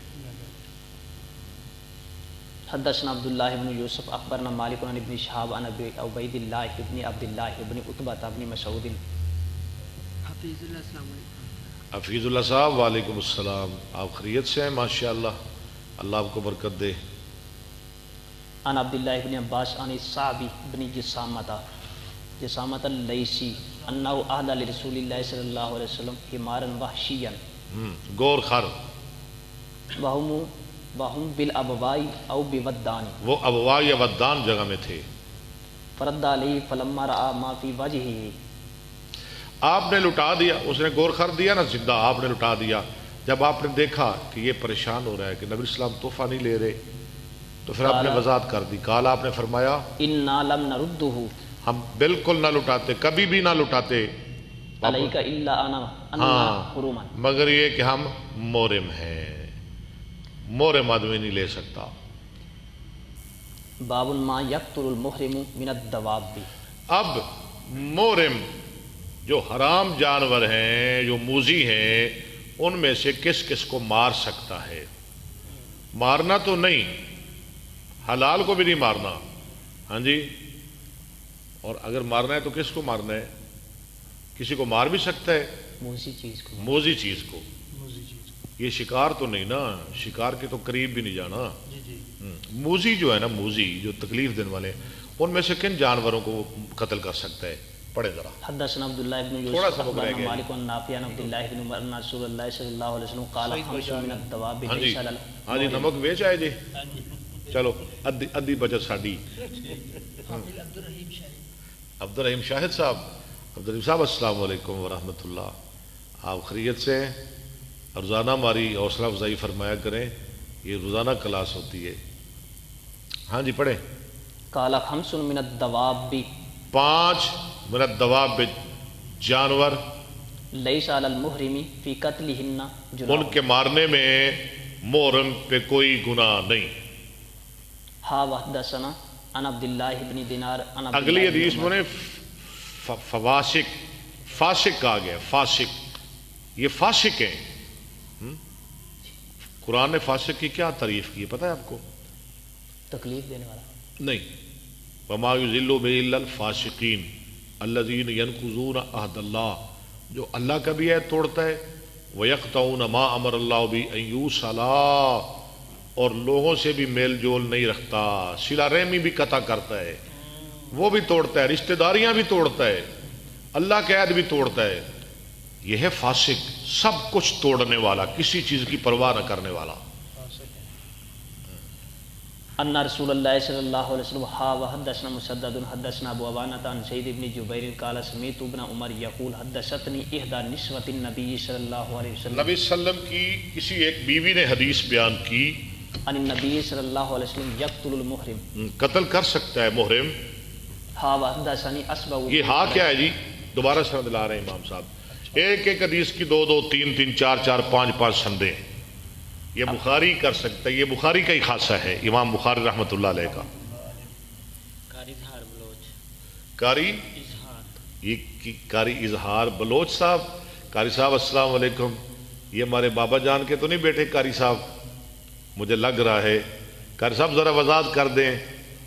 حدثنا عبداللہ بن یوسف اخبرنا مالک عن ابن شہاب عن ابی عبید اللہ بن عبداللہ بن عتبہ بن مسعود. حفیظ اللہ السلام علیکم. حفیظ اللہ صاحب وعلیکم السلام. آپ خیریت سے ہیں؟ ماشاءاللہ، اللہ آپ کو برکت دے. عن عبداللہ بن عباس عن صعب بن جسامۃ اللیثی انہ اہدى لرسول اللہ صلی اللہ علیہ وسلم حمارا وحشیا گور خر، وہم بالابوائی او بودان. وہ ابوا یا ودان جگہ میں تھے. فرد علیہ فلما رأى ما فی وجہہ. آپ نے لٹا دیا، اس نے گور خر دیا نا زندہ، آپ نے لٹا دیا. جب آپ نے دیکھا کہ یہ پریشان ہو رہا ہے کہ نبی اسلام تحفہ نہیں لے رہے، تو پھر آپ نے وضاحت کر دی. قال، آپ نے فرمایا انا لم نردہ ہم بالکل نہ لٹاتے، کبھی بھی نہ لٹاتے. علیک الا انا حرما. مگر یہ کہ ہم محرم ہیں، محرم آدمی نہیں لے سکتا. باب ما یقتل المحرم من الدواب. اب محرم جو حرام جانور ہیں، جو موذی ہیں، ان میں سے کس کس کو مار سکتا ہے؟ مارنا تو نہیں، حلال کو بھی نہیں مارنا. ہاں جی، اور اگر مارنا ہے تو کس کو مارنا ہے؟ کسی کو مار بھی سکتا ہے، موذی چیز کو. موذی چیز کو. یہ شکار تو نہیں نا، شکار کے تو قریب بھی نہیں جانا. موذی جو ہے نا، موذی جو تکلیف دینے والے، ان میں سے کن جانوروں کو قتل کر سکتا ہے؟ پڑھے ذرا. حدثنا عبداللہ بن تھوڑا یوسف سا بک رہ اخبرنا گیا. مالک عن نافع عن عبداللہ بن عمر ان رسول اللہ صلی اللہ علیہ وسلم قال خمس من الدواب ہاں جی، ليس على ہاں جی، نمک بیچ آئے جی. چلو ادھی بچت ساڈی. عبد الرحیم شاہد صاحب، عبد الرحیم صاحب السلام علیکم ورحمۃ اللہ. آپ خیریت سے ہیں؟ روزانہ ہماری حوصلہ افزائی فرمایا کریں، یہ روزانہ کلاس ہوتی ہے. ہاں جی پڑھیں. قال خمس من الدواب 5 من الدواب جانور، ليس على المحرم في قتلهن ان جناح. کے مارنے میں محرم پہ کوئی گناہ نہیں. ہا وحدثنا عن عبداللہ بن دینار عن عبداللہ اگلی بن حدیث عمر. میں فواسق، فاسق کہا گیا. فاسق، یہ فاسق ہیں. قرآن نے فاسق کی کیا تعریف کی ہے پتہ ہے آپ کو؟ تکلیف دینے والا. نہیں. وما یضل به الا الفاسقین الذین ینقضون عہد اللہ، جو اللہ کا بھی عہد توڑتا ہے. ویقطعون ما امر اللہ به ان یوصل، اور لوگوں سے بھی میل جول نہیں رکھتا، صلہ رحمی بھی قطع کرتا ہے، وہ بھی توڑتا ہے، رشتہ داریاں بھی توڑتا ہے، اللہ کے عہد بھی توڑتا ہے. یہ ہے فاسق، سب کچھ توڑنے والا، کسی چیز کی پرواہ نہ کرنے والا. ان رسول اللہ صلی اللہ علیہ وسلم ہا وحدثنا مسدد حدثنا ابو عوانۃ عن سعید بن جبیر قال سمعت ابن عمر یقول حدثتنی احدى نسوۃ النبی صلی اللہ علیہ وسلم. نبی صلی اللہ علیہ وسلم کی کسی ایک بیوی نے حدیث بیان کی، عن النبی صلی اللہ علیہ وسلم یقتل المحرم. قتل کر سکتا ہے محرم. ہا وحدثنی اسبع. یہ ہاں کیا ہے جی؟ دوبارہ سند لا رہے ہیں امام صاحب، ایک ایک حدیث کی 2 2 3 3 4 4 5 5 سندیں. یہ بخاری کر سکتا ہے، یہ بخاری کا ہی خاصہ ہے، امام بخاری رحمۃ اللہ علیہ کا. قاری یہ قاری اظہار بلوچ صاحب. قاری صاحب السلام علیکم. یہ ہمارے بابا جان کے تو نہیں بیٹے قاری صاحب؟ مجھے لگ رہا ہے. قاری صاحب ذرا وضاحت کر دیں،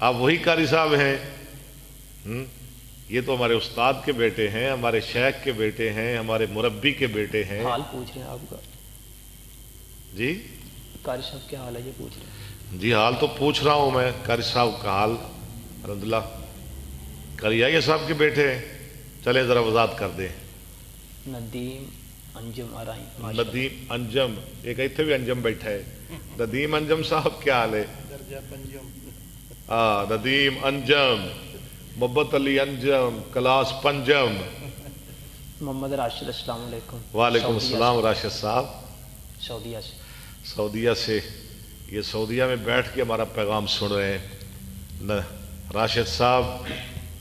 آپ وہی قاری صاحب ہیں؟ یہ تو ہمارے استاد کے بیٹے ہیں، ہمارے شیخ کے بیٹے ہیں، ہمارے مربی کے بیٹے ہیں. حال پوچھ رہے ہیں آپ کا جی قاری صاحب کیا حال ہے، یہ پوچھ رہے ہیں. جی حال تو پوچھ رہا ہوں میں، قاری صاحب کا حال الحمدللہ. قاری آئیے صاحب کے بیٹے ہیں، چلیں ذرا وضاحت کر دیں. ندیم انجم آرائی. ندیم انجم، ایک ایتھے بھی انجم بیٹھا ہے. ندیم انجم صاحب کیا حال ہے؟ ندیم انجم، محبت علی انجم، کلاس پنجم. محمد راشد السلام علیکم. وعلیکم السلام راشد صاحب. سعودیہ سے. سعودیہ سے. یہ سعودیہ میں بیٹھ کے ہمارا پیغام سن رہے ہیں. راشد صاحب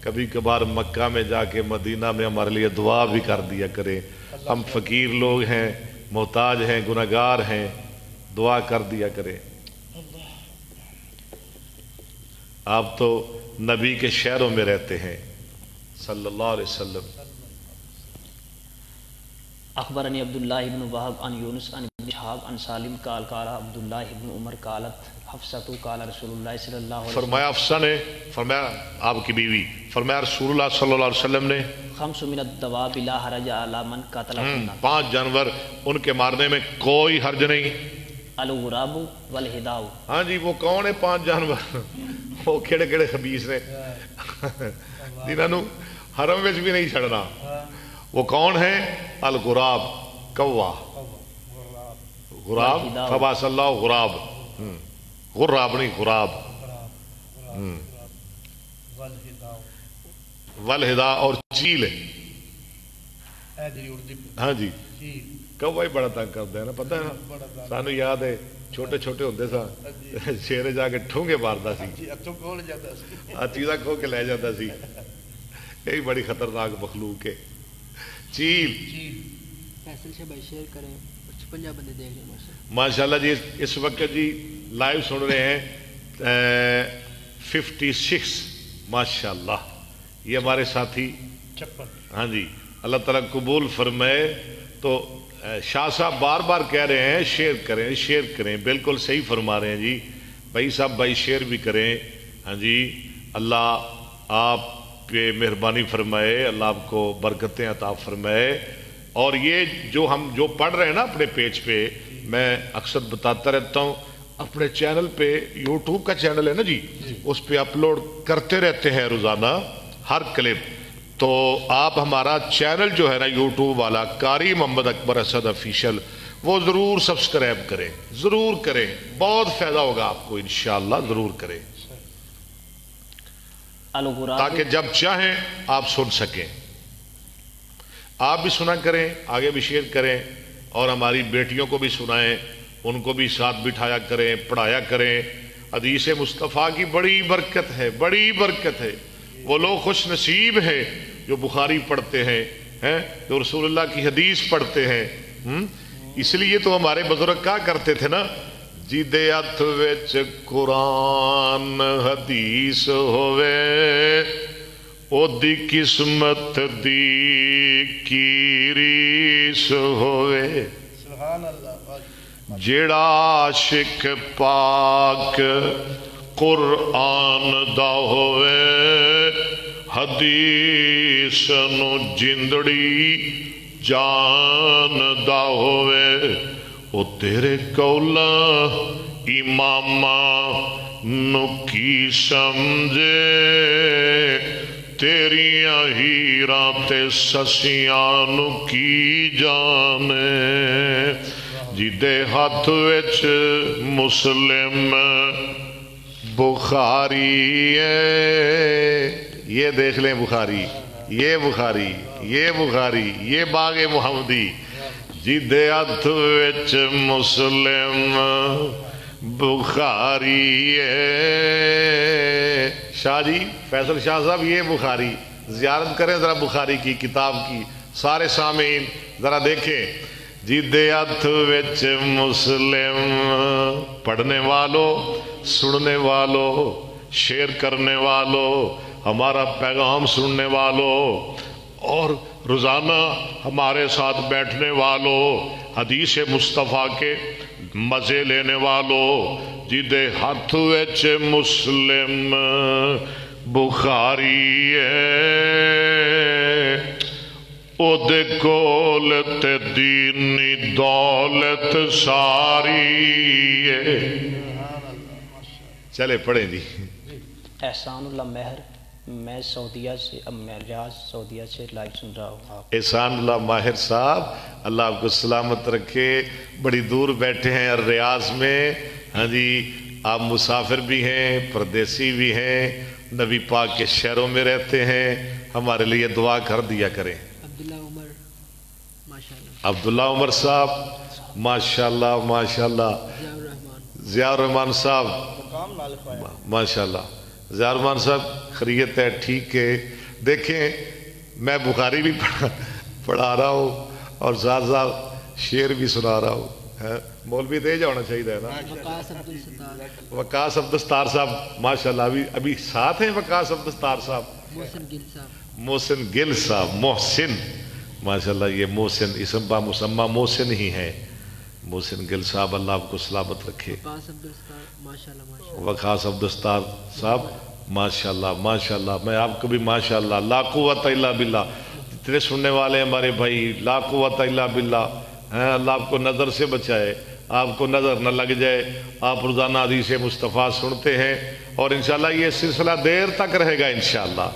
کبھی کبھار مکہ میں جا کے مدینہ میں ہمارے لیے دعا بھی کر دیا کریں. ہم فقیر لوگ ہیں، محتاج ہیں، گناہگار ہیں، دعا کر دیا کریں۔ آپ تو نبی کے شہروں میں رہتے ہیں صلی اللہ علیہ وسلم۔ اخبرنی عبداللہ ابن وہب عن یونس عن ابن شہاب عن سالم قال قال عبداللہ ابن عمر قالت حفصۃ قال رسول اللہ صلی اللہ علیہ وسلم، فرمایا حفصہ نے، فرمایا آپ کی بیوی، فرمایا رسول اللہ صلی اللہ علیہ وسلم نے، خمس من الدواب لا حرج علی من قتلہن، 5 جانور ان کے مارنے میں کوئی حرج نہیں۔ الغراب والہداء، ہاں جی، وہ کون ہے 5 جانور؟ وہ کیڑے کیڑے خبیث نے جنہوں حرم وچ بھی نہیں چھڑنا۔ وہ کون ہے؟ الغراب، کوا، غراب، فبعث اللہ غراب، غراب نہیں غراب، والہدا اور چیل ہے۔ ہاں جی، کوا ہی بڑا تنگ کرتا ہے نا، پتہ ہے نا، سانو یاد ہے چھوٹے چھوٹے ہوندے سا شیر جا کے ٹھونگے مارتا سی، چیزاں کھو کے لے جاتا سی۔ یہی بڑی خطرناک مخلوق ہے چیل۔ فیصل سے بھائی شیئر کریں، 56 بندے دیکھ رہے ہیں ماشاءاللہ جی۔ اس وقت جی لائیو سن رہے ہیں 56 ماشاءاللہ، یہ ہمارے ساتھی، ہاں جی، اللہ تعالیٰ قبول فرمائے۔ تو شاہ صاحب بار بار کہہ رہے ہیں شیئر کریں شیئر کریں، بالکل صحیح فرما رہے ہیں جی بھائی صاحب، بھائی شیئر بھی کریں۔ ہاں جی، اللہ آپ پہ مہربانی فرمائے، اللہ آپ کو برکتیں عطا فرمائے۔ اور یہ جو ہم جو پڑھ رہے ہیں نا اپنے پیج پہ، میں اکثر بتاتا رہتا ہوں، اپنے چینل پہ، یوٹیوب کا چینل ہے نا جی، اس پہ اپلوڈ کرتے رہتے ہیں روزانہ ہر کلپ۔ تو آپ ہمارا چینل جو ہے نا یوٹیوب والا، قاری محمد اکبر اسد آفیشیل، وہ ضرور سبسکرائب کریں، ضرور کریں، بہت فائدہ ہوگا آپ کو انشاءاللہ، ضرور کریں تاکہ جب چاہیں آپ سن سکیں۔ آپ بھی سنا کریں، آگے بھی شیئر کریں، اور ہماری بیٹیوں کو بھی سنائیں، ان کو بھی ساتھ بٹھایا کریں، پڑھایا کریں۔ حدیث مصطفیٰ کی بڑی برکت ہے، بڑی برکت ہے۔ وہ لوگ خوش نصیب ہیں جو بخاری پڑھتے ہیں، جو رسول اللہ کی حدیث پڑھتے ہیں۔ اس لیے تو ہمارے بزرگ کہا کرتے تھے نا، جیدے ہتھ وچ قرآن حدیث ہوئے، او دی قسمت دی کی ریس ہوئے۔ جیڑا عاشق پاک قرآن دا ہوئے، حدیث نو جندڑی جان دا ہوئے، او تیرے کولا امامہ نو کی سمجھے، تیریاں ہیراں تے سسیاں نو کی جانے۔ جیدے ہاتھ وچ مسلم بخاری ہے، یہ دیکھ لیں بخاری، یہ بخاری، یہ بخاری، یہ باغ محمدی، جیدے ہاتھ وچ مسلم بخاری ہے۔ شاہ جی، فیصل شاہ صاحب، یہ بخاری زیارت کریں ذرا بخاری کی کتاب کی، سارے سامعین ذرا دیکھیں۔ جیدے ہاتھ وچ مسلم، پڑھنے والوں، سننے والوں، شیئر کرنے والوں، ہمارا پیغام سننے والوں، اور روزانہ ہمارے ساتھ بیٹھنے والوں، حدیث مصطفیٰ کے مزے لینے والوں، جیدے ہاتھ وچ مسلم بخاری ہے، او دے کول تے دینی دولت ساری ہے۔ چلے پڑھیں جی۔ احسان اللہ مہر، میں سعودیہ سے، اب میں ریاض سعودیہ سے لائیو سن رہا ہوں آپ۔ احسان اللہ ماہر صاحب، اللہ آپ کو سلامت رکھے، بڑی دور بیٹھے ہیں ریاض میں۔ ہاں جی، آپ مسافر بھی ہیں، پردیسی بھی ہیں، نبی پاک کے شہروں میں رہتے ہیں، ہمارے لیے دعا کر دیا کریں۔ عبداللہ عمر، ماشاءاللہ، عبداللہ عمر صاحب، ماشاءاللہ ماشاءاللہ، ضیاء الرحمان صاحب، ماشاءاللہ، ضیاء الرحمان صاحب، خیریت ہے؟ ٹھیک ہے۔ دیکھیں، میں بخاری بھی پڑھا رہا ہوں، اور ساتھ ساتھ شعر بھی سنا رہا ہوں. مولوی تیز ہونا چاہیے نا. وقاص عبد الستار. وقاص عبدالستار صاحب ماشاءاللہ ابھی ساتھ ہیں. وقاص عبدالستار صاحب. محسن گل صاحب. محسن گل صاحب. محسن ماشاءاللہ یہ محسن اسم با مسمى محسن ہی ہیں. محسن گل صاحب اللہ آپ کو سلامت رکھے. وقاص عبد الستار ماشاءاللہ ماشاءاللہ. وقاص عبدالستار صاحب ماشاءاللہ ماشاءاللہ. میں آپ کو بھی ماشاءاللہ لا قوت الا باللہ. جتنے سننے والے ہمارے بھائی لا قوت الا باللہ ہیں. اللہ آپ کو نظر سے بچائے, آپ کو نظر نہ لگ جائے. آپ روزانہ حدیث مصطفیٰ سنتے ہیں اور انشاءاللہ یہ سلسلہ دیر تک رہے گا انشاءاللہ.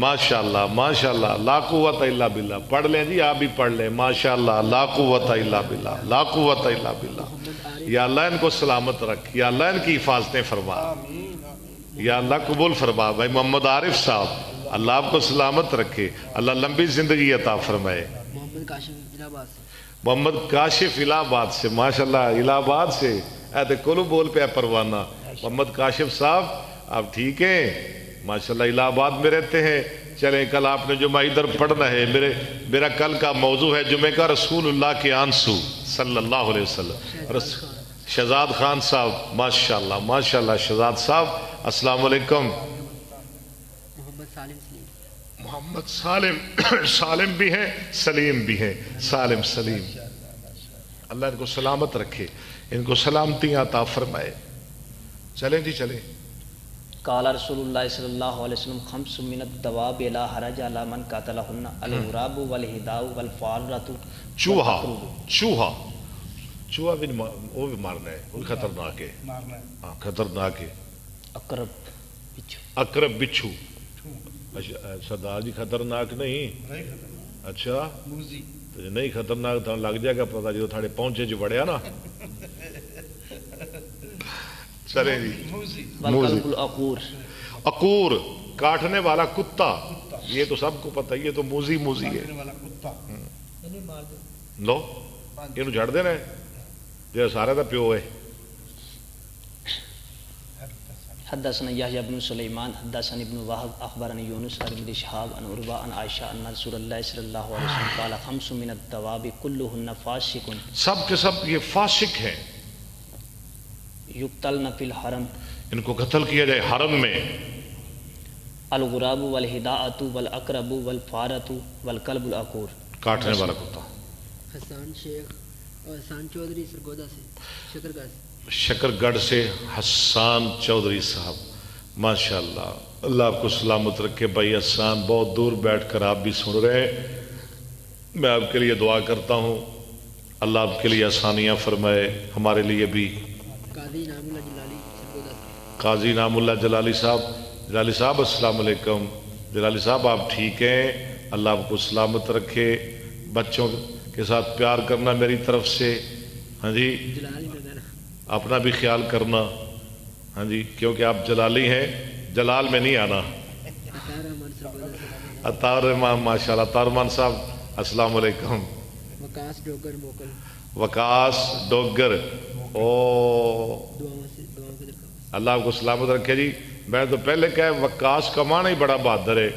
ماشاءاللہ ماشاءاللہ لا قوت الا باللہ. پڑھ لیں جی, آپ بھی پڑھ لیں. ماشاءاللہ لا قوت الا باللہ لا قوت الا باللہ. یا اللہ ان کو سلامت رکھ, یا اللہ ان کی حفاظتیں فرما, یا اللہ قبول فرما. بھائی محمد عارف صاحب اللہ آپ کو سلامت رکھے, اللہ لمبی زندگی عطا فرمائے. محمد کاشف الہ آباد سے. محمد کاشف الہ آباد سے ماشاءاللہ. الہ آباد سے ایتے کلو بول پہ پروانہ. محمد کاشف صاحب آپ ٹھیک ہیں ماشاءاللہ. الہ آباد میں رہتے ہیں. چلیں کل آپ نے جمعہ ادھر پڑھنا ہے. میرا کل کا موضوع ہے جمعہ کا رسول اللہ کے آنسو صلی اللہ علیہ وسلم. شہزاد خان صاحب ماشاءاللہ ماشاءاللہ. شہزاد صاحب السلام علیکم. محمد سالم سلیم. محمد سالم بھی ہیں, سلیم بھی ہیں. سالم سلیم اللہ ان کو سلامت رکھے, ان کو سلامتیاں عطا فرمائے. چلیں جی چلیں. قال رسول اللہ صلی اللہ علیہ وسلم خمس من الدواب لا حرج علی من قتلہن الغراب والہداء والفارۃ. چوہا بھی وہ بھی مارنا ہے, وہ خطرناک ہے. ہاں خطرناک ہے. اقرب بچھو. سردار جی خطرناک نہیں. اچھا نہیں خطرناک تو لگ جائے گا پتا جو تھوڑے پہنچے جو بڑھیا نا. چلیں جی. عقور کاٹنے والا کتا, یہ تو سب کو پتہ, یہ تو موزی ہے. لو یہ جھڑ دینا ہے جو سارے دا پیو ہے. حدثنا یحییٰ بن سلیمان حدثنا ابن وہب اخبرنی یونس عن ابن شہاب عن عروہ عن عائشہ ان رسول اللہ صلی اللہ علیہ وسلم قال خمس من الدواب کلہن فاسق. سب کے سب یہ فاسق ہیں. یقتلن فی الحرم, ان کو قتل کیا جائے حرم میں. الغراب والہداءۃ والاقرب والفارۃ والکلب العقور. کاٹنے والا کتا. حسان شیخ اور حسان چودھری سرگودا سے شکرگڑھ سے. شکرگڑھ سے حسان چودھری صاحب ماشاءاللہ. اللہ آپ کو سلامت رکھے. بھائی حسان بہت دور بیٹھ کر آپ بھی سن رہے ہیں. میں آپ کے لیے دعا کرتا ہوں اللہ آپ کے لیے آسانیاں فرمائے, ہمارے لیے بھی. قاضی نام اللہ جلالی سرگودا سے. قاضی نام اللہ جلالی صاحب. جلالی صاحب السلام علیکم. جلالی صاحب آپ ٹھیک ہیں, اللہ آپ کو سلامت رکھے. بچوں کے ساتھ پیار کرنا میری طرف سے. ہاں جی جلالی نگر. اپنا بھی خیال کرنا. ہاں جی کیونکہ آپ جلالی ہیں, جلال میں نہیں آنا. عطار رحمان سرگودا سے. عطار رحمان ماشاءاللہ. عطار رحمان صاحب السلام علیکم. وقاص ڈوگر موکل. وقاص ڈوگر. او دعاؤں کی درخواست. اللہ آپ کو سلامت رکھے جی. میں تو پہلے کہا وقاص کا معنی ہی بڑا بہادر ہے,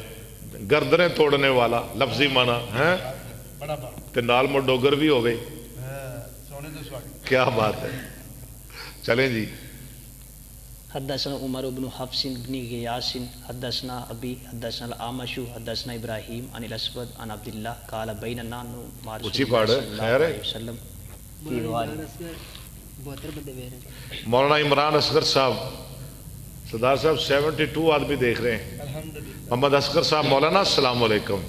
گردنیں توڑنے والا لفظی معنی ہے. تے نال مو ڈوگر بھی ہو گئی. کیا بات ہے. چلیں جی. حدثنا عمر بن حفص بن غیاث حدثنا ابی حدثنا الاعمش حدثنا ابراہیم عن الاسود عن عبد اللہ قال بیننا مع رسول اللہ صلی اللہ علیہ وسلم فی غار. مولانا عمران اصغر صاحب سردار صاحب 72 آدمی دیکھ رہے ہیں. محمد اصغر صاحب مولانا السلام علیکم.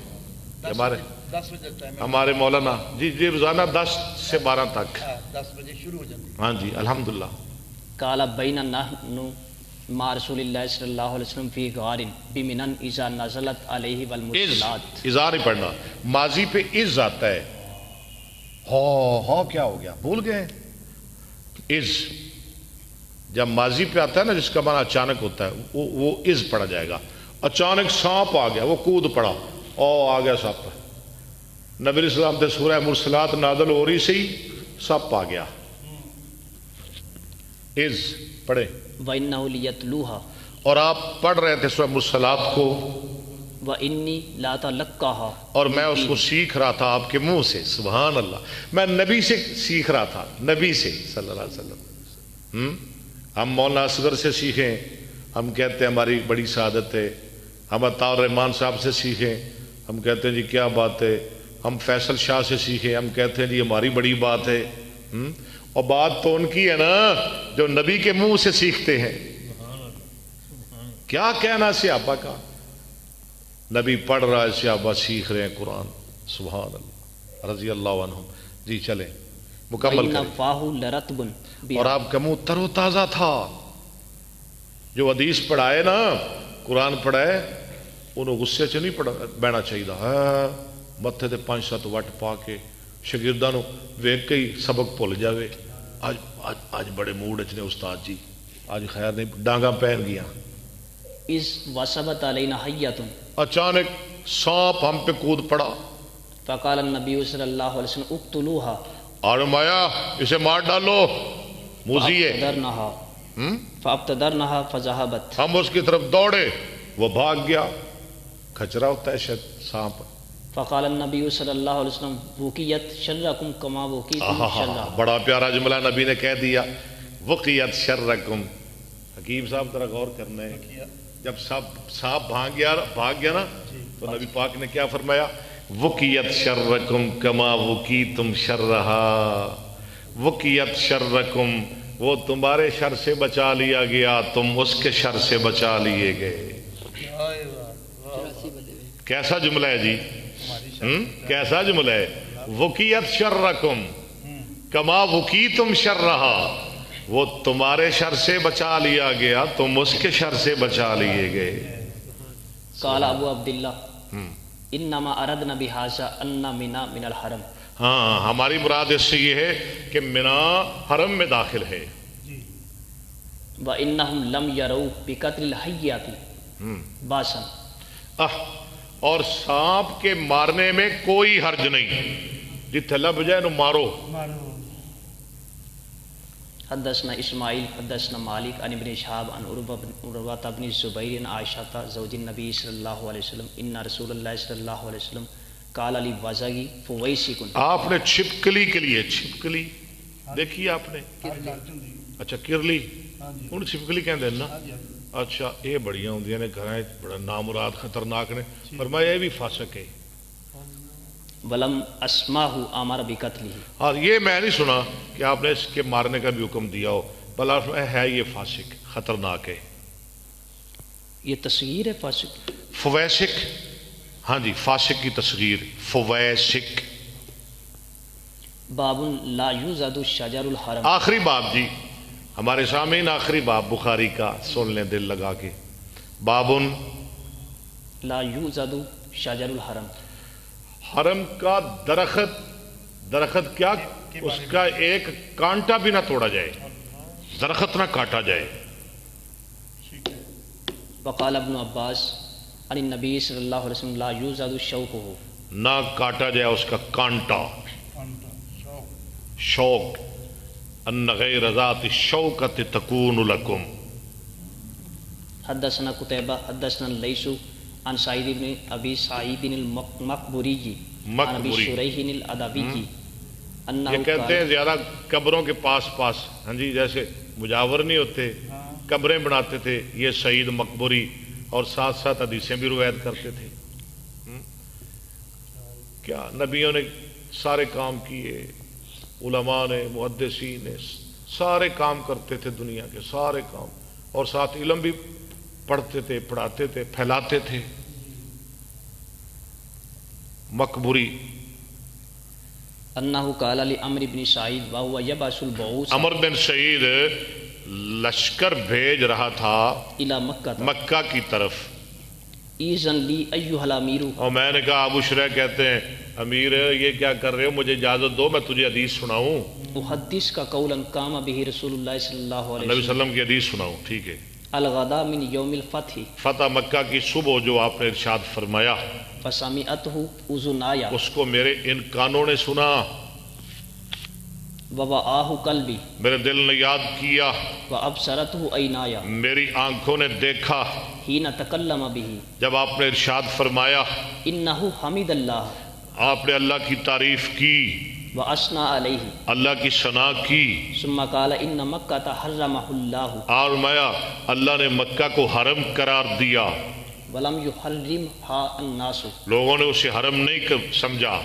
ہمارے مولانا جی روزانہ 10 سے 12 تک 10 بجے شروع ہو جاتی. ہاں جی الحمدللہ. قال بیننا مع رسول اللہ صلی اللہ علیہ وسلم فی غار بمنن اذا نزلت علیہ والمرسلات. اظہار ہی پڑھنا, ماضی پہ از آتا ہے. ہو کیا ہو گیا بھول گئے. از جب ماضی پہ آتا ہے نا جس کا معنی اچانک ہوتا ہے وہ از پڑھا جائے گا. اچانک سانپ آ گیا, وہ کود پڑا, آ گیا سانپ. نبی علیہ السلام تے سورہ مرسلات نازل ہو رہی سی, سانپ آ گیا. از پڑھے. وَإِنَّهُ لِيَتْلُوهَا. اور آپ پڑھ رہے تھے سورہ مرسلات کو. وإني لا أتلقاها اور میں اس کو سیکھ رہا تھا آپ کے منہ سے. سبحان اللہ. میں نبی سے سیکھ رہا تھا, نبی سے صلی اللہ علیہ وسلم. ہم مولانا اصغر سے سیکھیں, ہم کہتے ہیں ہماری بڑی سعادت ہے. ہم عطاء الرحمان صاحب سے سیکھیں, ہم کہتے ہیں جی کیا بات ہے. ہم فیصل شاہ سے سیکھیں, ہم کہتے ہیں جی ہماری بڑی بات ہے. اور بات تو ان کی ہے نا جو نبی کے منہ سے سیکھتے ہیں. کیا کہنا صحابہ کا, نبی پڑھ رہا ہے, صحابہ سیکھ رہے ہیں قرآن. سبحان اللہ رضی اللہ عنہم. جی چلیں مکمل وإن کریں. فاه لرطب اور آپ کا منہ تر و تازہ تھا. جو حدیث پڑھائے نا, قرآن پڑھائے, انہوں غصے سے نہیں بہنا چاہیے. ہاں متھے تے 5-7 وٹ پا کے شاگرداں نو ویکھ کے ہی سبق بھول جاوے. آج بڑے موڈ اچ نے استاد جی, آج خیر نہیں, ڈانگاں پہن گیا. إذ وثبت علينا حية اچانک سانپ ہم پہ کود پڑا. فقال النبي صلى الله عليه وسلم اقتلوها اور مایا اسے مار ڈالو, موذی ہے. فابتدرنها فذهبت. ہم اس کی طرف دوڑے, وہ بھاگ گیا. کھچرا ہوتا ہے شاید سانپ. فقال النبي صلى الله عليه وسلم وقيت شركم كما وقيتم شرا. بڑا پیارا جملہ نبی نے کہہ دیا, وقیت شرکم. حکیم صاحب ذرا غور کرنا ہے, جب سانپ بھاگ گیا نا تو نبی پاک نے کیا فرمایا, وقیت شرکم کما وقیتم شرہا. وقیت شرکم, وہ تمہارے شر سے بچا لیا گیا, تم اس کے شر سے بچا لیے گئے. کیسا جملہ ہے جی, کیسا جملہ ہے. وقیت شرکم کما وقیتم شرہا, وہ تمہارے شر سے بچا لیا گیا, تم اس کے شر سے بچا لیے گئے. قال ابو عبداللہ انما اردنا بہذا ان منا من الحرم. ہاں ہماری مراد اس سے یہ ہے کہ منا حرم میں داخل ہے. وانہم لم یروا بقتل الحیات باسا. اور سانپ کے مارنے میں کوئی حرج نہیں, جتھے لب جائے نو مارو. حدثنا اسماعیل حدثنا مالک عن ابن شہاب عن عروۃ بن الزبیر عن عائشہ زوج النبی صلی اللہ علیہ وسلم ان رسول اللہ صلی اللہ علیہ وسلم قال علی وزغی فویسکن. آپ نے چھپکلی کے لیے, چھپکلی دیکھی آپ نے, اچھا کرلی, ان چھپکلی کہندے ہیں نا. اچھا یہ بڑیاں ہوندیاں نے گھراں, بڑا نامراد خطرناک نے. فرمایا یہ بھی فاسق ہے. ولم اسماہ امر بقتلہ. اور یہ میں نہیں سنا کہ آپ نے اس کے مارنے کا بھی حکم دیا ہو, بلا ہے یہ فاسق, خطرناک ہے. یہ تصغیر ہے فاسق. فویسق, ہاں جی فاسق کی تصغیر فویسق. باب لا یوزد شجر الحرم. آخری باب جی ہمارے سامعین, آخری باب بخاری کا, سن لیں دل لگا کے. باب لا یوزد شجر الحرم. حرم کا درخت کیا, اس کا ایک کانٹا بھی نہ توڑا جائے, درخت نہ کاٹا جائے. وقال ابن عباس عن النبی صلی اللہ علیہ وسلم لا یوزد شوکہ. نہ کاٹا جائے اس کا کانٹا, شوک. ان غیر ذات الشوکۃ تکون لکم. حدثنا قتیبہ حدثنا لیث عن سعید بن ابی سعید المقبوری عن ابی شریح الادبی. یہ کہتے ہیں زیادہ قبروں کے پاس پاس, ہاں جی جیسے مجاور نہیں ہوتے, قبریں بناتے تھے یہ سعید مقبوری, اور ساتھ ساتھ حدیثیں بھی روایت کرتے تھے. کیا نبیوں نے سارے کام کیے, علماء نے, محدثین نے, سارے کام کرتے تھے دنیا کے سارے کام, اور ساتھ علم بھی پڑھتے تھے, پڑھاتے تھے, پھیلاتے تھے. مقبوری انہ قال لعمر بن سعید وهو يبعث البعوث. عمر بن سعید لشکر بھیج رہا تھا الى مکہ, مکہ کی طرف. ایذن لی ایھا الامیر. اور میں نے کہا, ابو شریح کہتے ہیں امیر یہ کیا کر رہے ہو, مجھے اجازت دو میں تجھے حدیث سناؤں. احدث کا قولا قام به رسول اللہ صلی اللہ علیہ نبی صلی اللہ علیہ وسلم کی حدیث سناؤں. ٹھیک ہے. الغدا من یوم الفتح. فتح مکہ کی صبح جو آپ نے ارشاد فرمایا, فسمعته اذنایا. اس کو میرے ان کانوں نے سنا, ووعاہ قلبی. میرے دل نے یاد کیا, وابصرته عینایا. میری آنکھوں نے دیکھا. حین تکلم به، جب آپ نے ارشاد فرمایا، انہ حمد اللہ آپ نے اللہ کی تعریف کی، واثنى علیہ، اللہ کی ثنا کی، ثم قال ان مکہ حرمہ اللہ اور فرمایا اللہ نے مکہ کو حرم قرار دیا، ولم یحرمها الناس، لوگوں نے اسے حرم نہیں سمجھا۔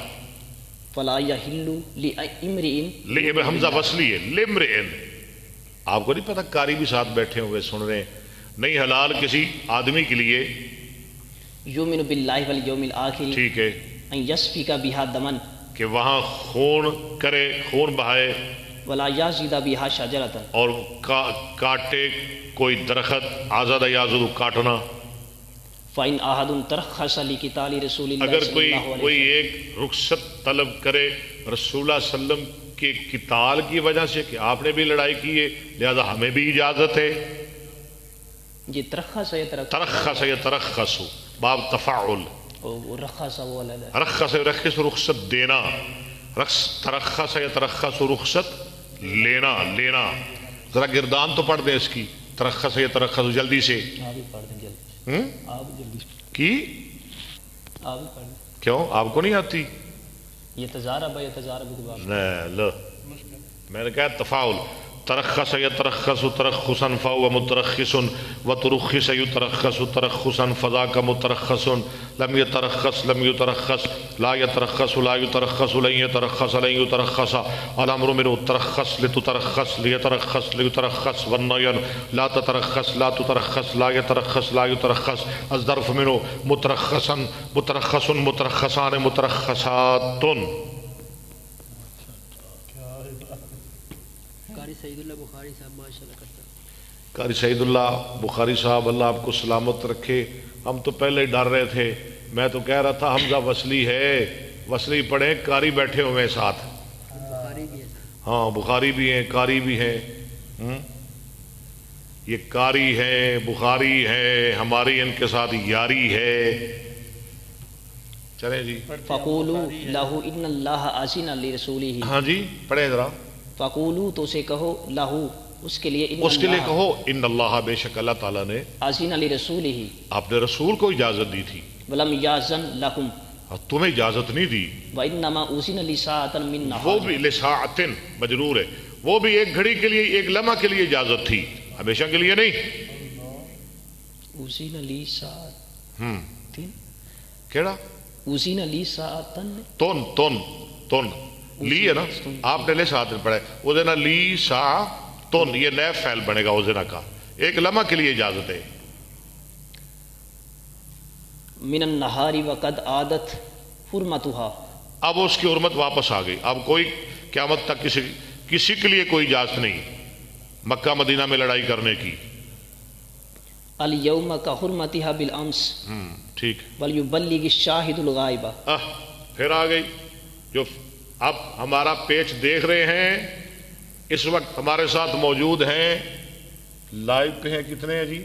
فلا یحل لامرئ، لیکن حمزہ وصلی ہے، لمرئن، آپ کو نہیں پتہ قاری بھی ساتھ بیٹھے ہوئے سن رہے ہیں، نہیں حلال کسی آدمی کے لیے، یؤمن باللہ والیوم الآخر ٹھیک ہے، ان یسفک بها دمن، کہ وہاں خون کرے، خون بہائے، ولا یزید بها شجرۃ، اور کاٹے کوئی درخت، آزاد یازد کاٹنا، فإن أحد ترخص لقتال رسول اللہ اگر صلی کوئی اللہ علیہ کوئی وسلم، ایک رخصت طلب کرے رسول اللہ صلی اللہ علیہ وسلم کے قتال کی وجہ سے کہ آپ نے بھی لڑائی کی ہے لہذا ہمیں بھی اجازت ہے، یہ ترخص ہے، ترخص یترخص باب تفاعل، رخص وہ علیہ، رخص رخص رخصت دینا، ترخص یترخص رخصت لینا، لینا، ذرا گردان تو پڑھ دیں اس کی، ترخص یترخص جلدی سے، آپ بھی پڑھ دیں جلدی، آپ جلدی کی آپ بھی پڑھ دیں، کیوں آپ کو نہیں آتی؟ یہ تجارب ہے، یہ تجارب کے بعد لو میں نے کہا تفاعل، ترخص یترخص ترخصا فهو مترخص وترخص یترخص ترخصا فذاك مترخص لم يترخص لم يترخص لا يترخص لا يترخص لن يترخص لن يترخص الامر منه ترخص لتترخص ليترخص ليترخص والنهي لا تترخص لا تترخص لا يترخص لا يترخص الظرف منه مترخصا مترخص مترخصان مترخصات۔ قاری سعید اللہ بخاری صاحب ماشاءاللہ کرتا ہے۔ قاری سعید اللہ بخاری صاحب اللہ آپ کو سلامت رکھے، ہم تو پہلے ہی ڈر رہے تھے، میں تو کہہ رہا تھا حمزہ وصلی ہے، وصلی پڑھیں، قاری بیٹھے ہوئے ہیں ساتھ، بخاری بھی ہے، ہاں بخاری بھی ہیں، قاری بھی ہیں، یہ قاری ہیں، بخاری ہیں، ہماری ان کے ساتھ یاری ہے۔ چلیں جی، فقولوا لہو ان اللہ اذن لرسولہ، ہاں جی پڑھیں ذرا، فقولوا تو اسے کہو لہو اس کے لیے، اس کے لیے کہو ان اللہ بے شک اللہ تعالیٰ نے اذن لرسولہ آپ نے رسول کو اجازت دی تھی ولم یاذن لکم اور تمہیں اجازت نہیں دی، وانما اذن لساعۃ من وہ نہار، بھی لساعتن مجرور ہے، وہ بھی ایک گھڑی کے لیے، ایک لمحہ کے لیے اجازت تھی، ہمیشہ کے لیے نہیں۔ اذن لساعۃ، کیڑا اذن لساعۃ، تون تون تون لی ہے نا، آپ نے لساعتن پڑھا ہے، وہ دینا لی سا تون، یہ نئے فعل بنے گا وزنہ کا، ایک لمحہ کے لیے اجازت ہے۔ من النہار وقد عادت حرمتها، اب اس کی حرمت واپس آ گئی، اب کوئی قیامت تک کسی کے لیے کوئی اجازت نہیں مکہ مدینہ میں لڑائی کرنے کی۔ الیوم کا حرمتها بالامس ٹھیک، ولیبلغ الشاہد الغائب، پھر آ گئی، جو اب ہمارا پیچ دیکھ رہے ہیں اس وقت ہمارے ساتھ موجود ہیں، لائیو پہ ہیں کتنے ہیں جی؟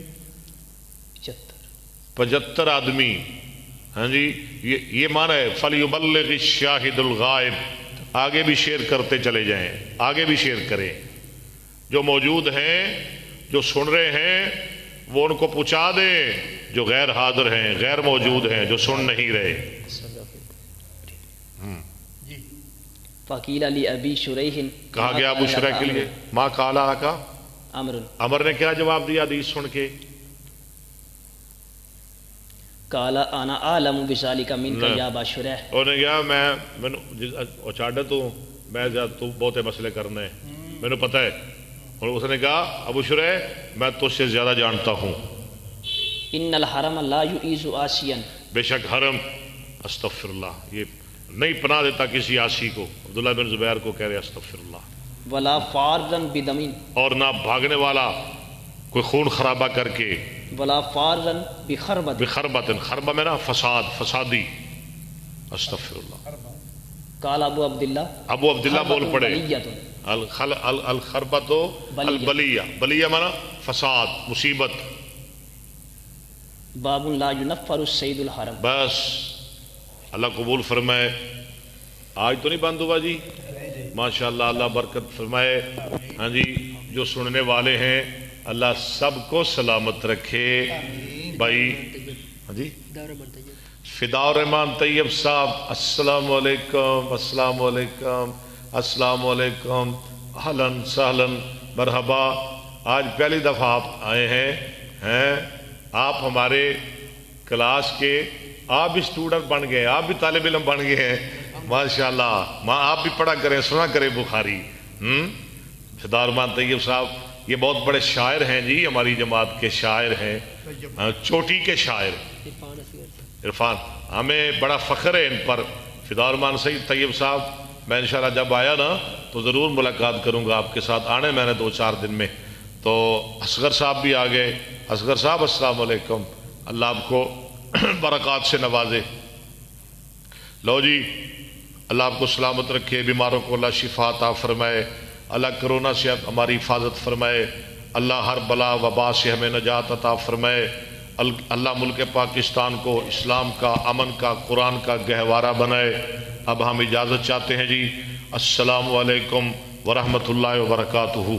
75 آدمی، ہاں جی، یہ معنی ہے فَلْيُبَلِّغِ الشَّاهِدُ الْغَائِبُ، آگے بھی شیئر کرتے چلے جائیں، آگے بھی شیئر کریں، جو موجود ہیں، جو سن رہے ہیں وہ ان کو پہنچا دیں، جو غیر حاضر ہیں، غیر موجود ہیں، جو سن نہیں رہے۔ فقیل علی ابی شریح، کہا گیا ابو شریح کے لیے، ماں کالا کا عمر نے کیا جواب دیا حدیث سن کے؟ کالا انا اعلم بذالک منک یا ابا شریح، انہوں نے کہا میں اچاڑا تو میں تو بہتے مسئلے کرنے میں نے پتہ ہے، اور اس نے کہا ابو شریح میں تو اس سے زیادہ جانتا ہوں، ان الحرم لا یعیز آسیا، بے شک حرم، استغفر اللہ، یہ نہیں پناہ دیتا کسی آسی کو، عبداللہ بن زبیر کو کہہ رہے استغفر اللہ، ولا فارا بدم، اور نہ بھاگنے والا کوئی خون خرابہ کر کے، ولا فارا بخربت، بخربت، خربہ میں نا فساد، فسادی، استغفر اللہ۔ قال ابو عبداللہ، ابو عبداللہ بول پڑے بلیۃ، الخربۃ البلیہ، بلیہ مانا فساد، مصیبت، باب لا ينفر السید الحرم، بس اللہ قبول فرمائے۔ آج تو نہیں بند ہوا جی؟ ماشاءاللہ، اللہ برکت فرمائے۔ ہاں جی، جو سننے والے ہیں اللہ سب کو سلامت رکھے، بھائی ہاں جی فدا الرحمان طیب صاحب السلام علیکم، السلام علیکم، السلام علیکم، اہلاً سہلاً مرحبا۔ آج پہلی دفعہ آپ آئے ہیں آپ ہمارے کلاس کے، آپ بھی اسٹوڈنٹ بن گئے، آپ بھی طالب علم بن گئے ہیں ماشاءاللہ۔ ماں آپ بھی پڑھا کریں، سنا کریں بخاری۔ فدا الرحمان طیب صاحب یہ بہت بڑے شاعر ہیں جی، ہماری جماعت کے شاعر ہیں، چوٹی کے شاعر عرفان، ہمیں بڑا فخر ہے ان پر۔ فدا الرحمان سید طیب صاحب، میں انشاءاللہ جب آیا نا تو ضرور ملاقات کروں گا آپ کے ساتھ، آنے میں نے 2-4 دن میں۔ تو اصغر صاحب بھی آ گئے۔ اصغر صاحب السلام علیکم، اللہ آپ کو برکات سے نوازے۔ لو جی، اللہ آپ کو سلامت رکھے، بیماروں کو اللہ شفا عطا فرمائے، اللہ کرونا سے ہماری حفاظت فرمائے، اللہ ہر بلا وبا سے ہمیں نجات عطا فرمائے، اللہ ملک پاکستان کو اسلام کا، امن کا، قرآن کا گہوارہ بنائے۔ اب ہم اجازت چاہتے ہیں جی، السلام علیکم ورحمۃ اللہ وبرکاتہ۔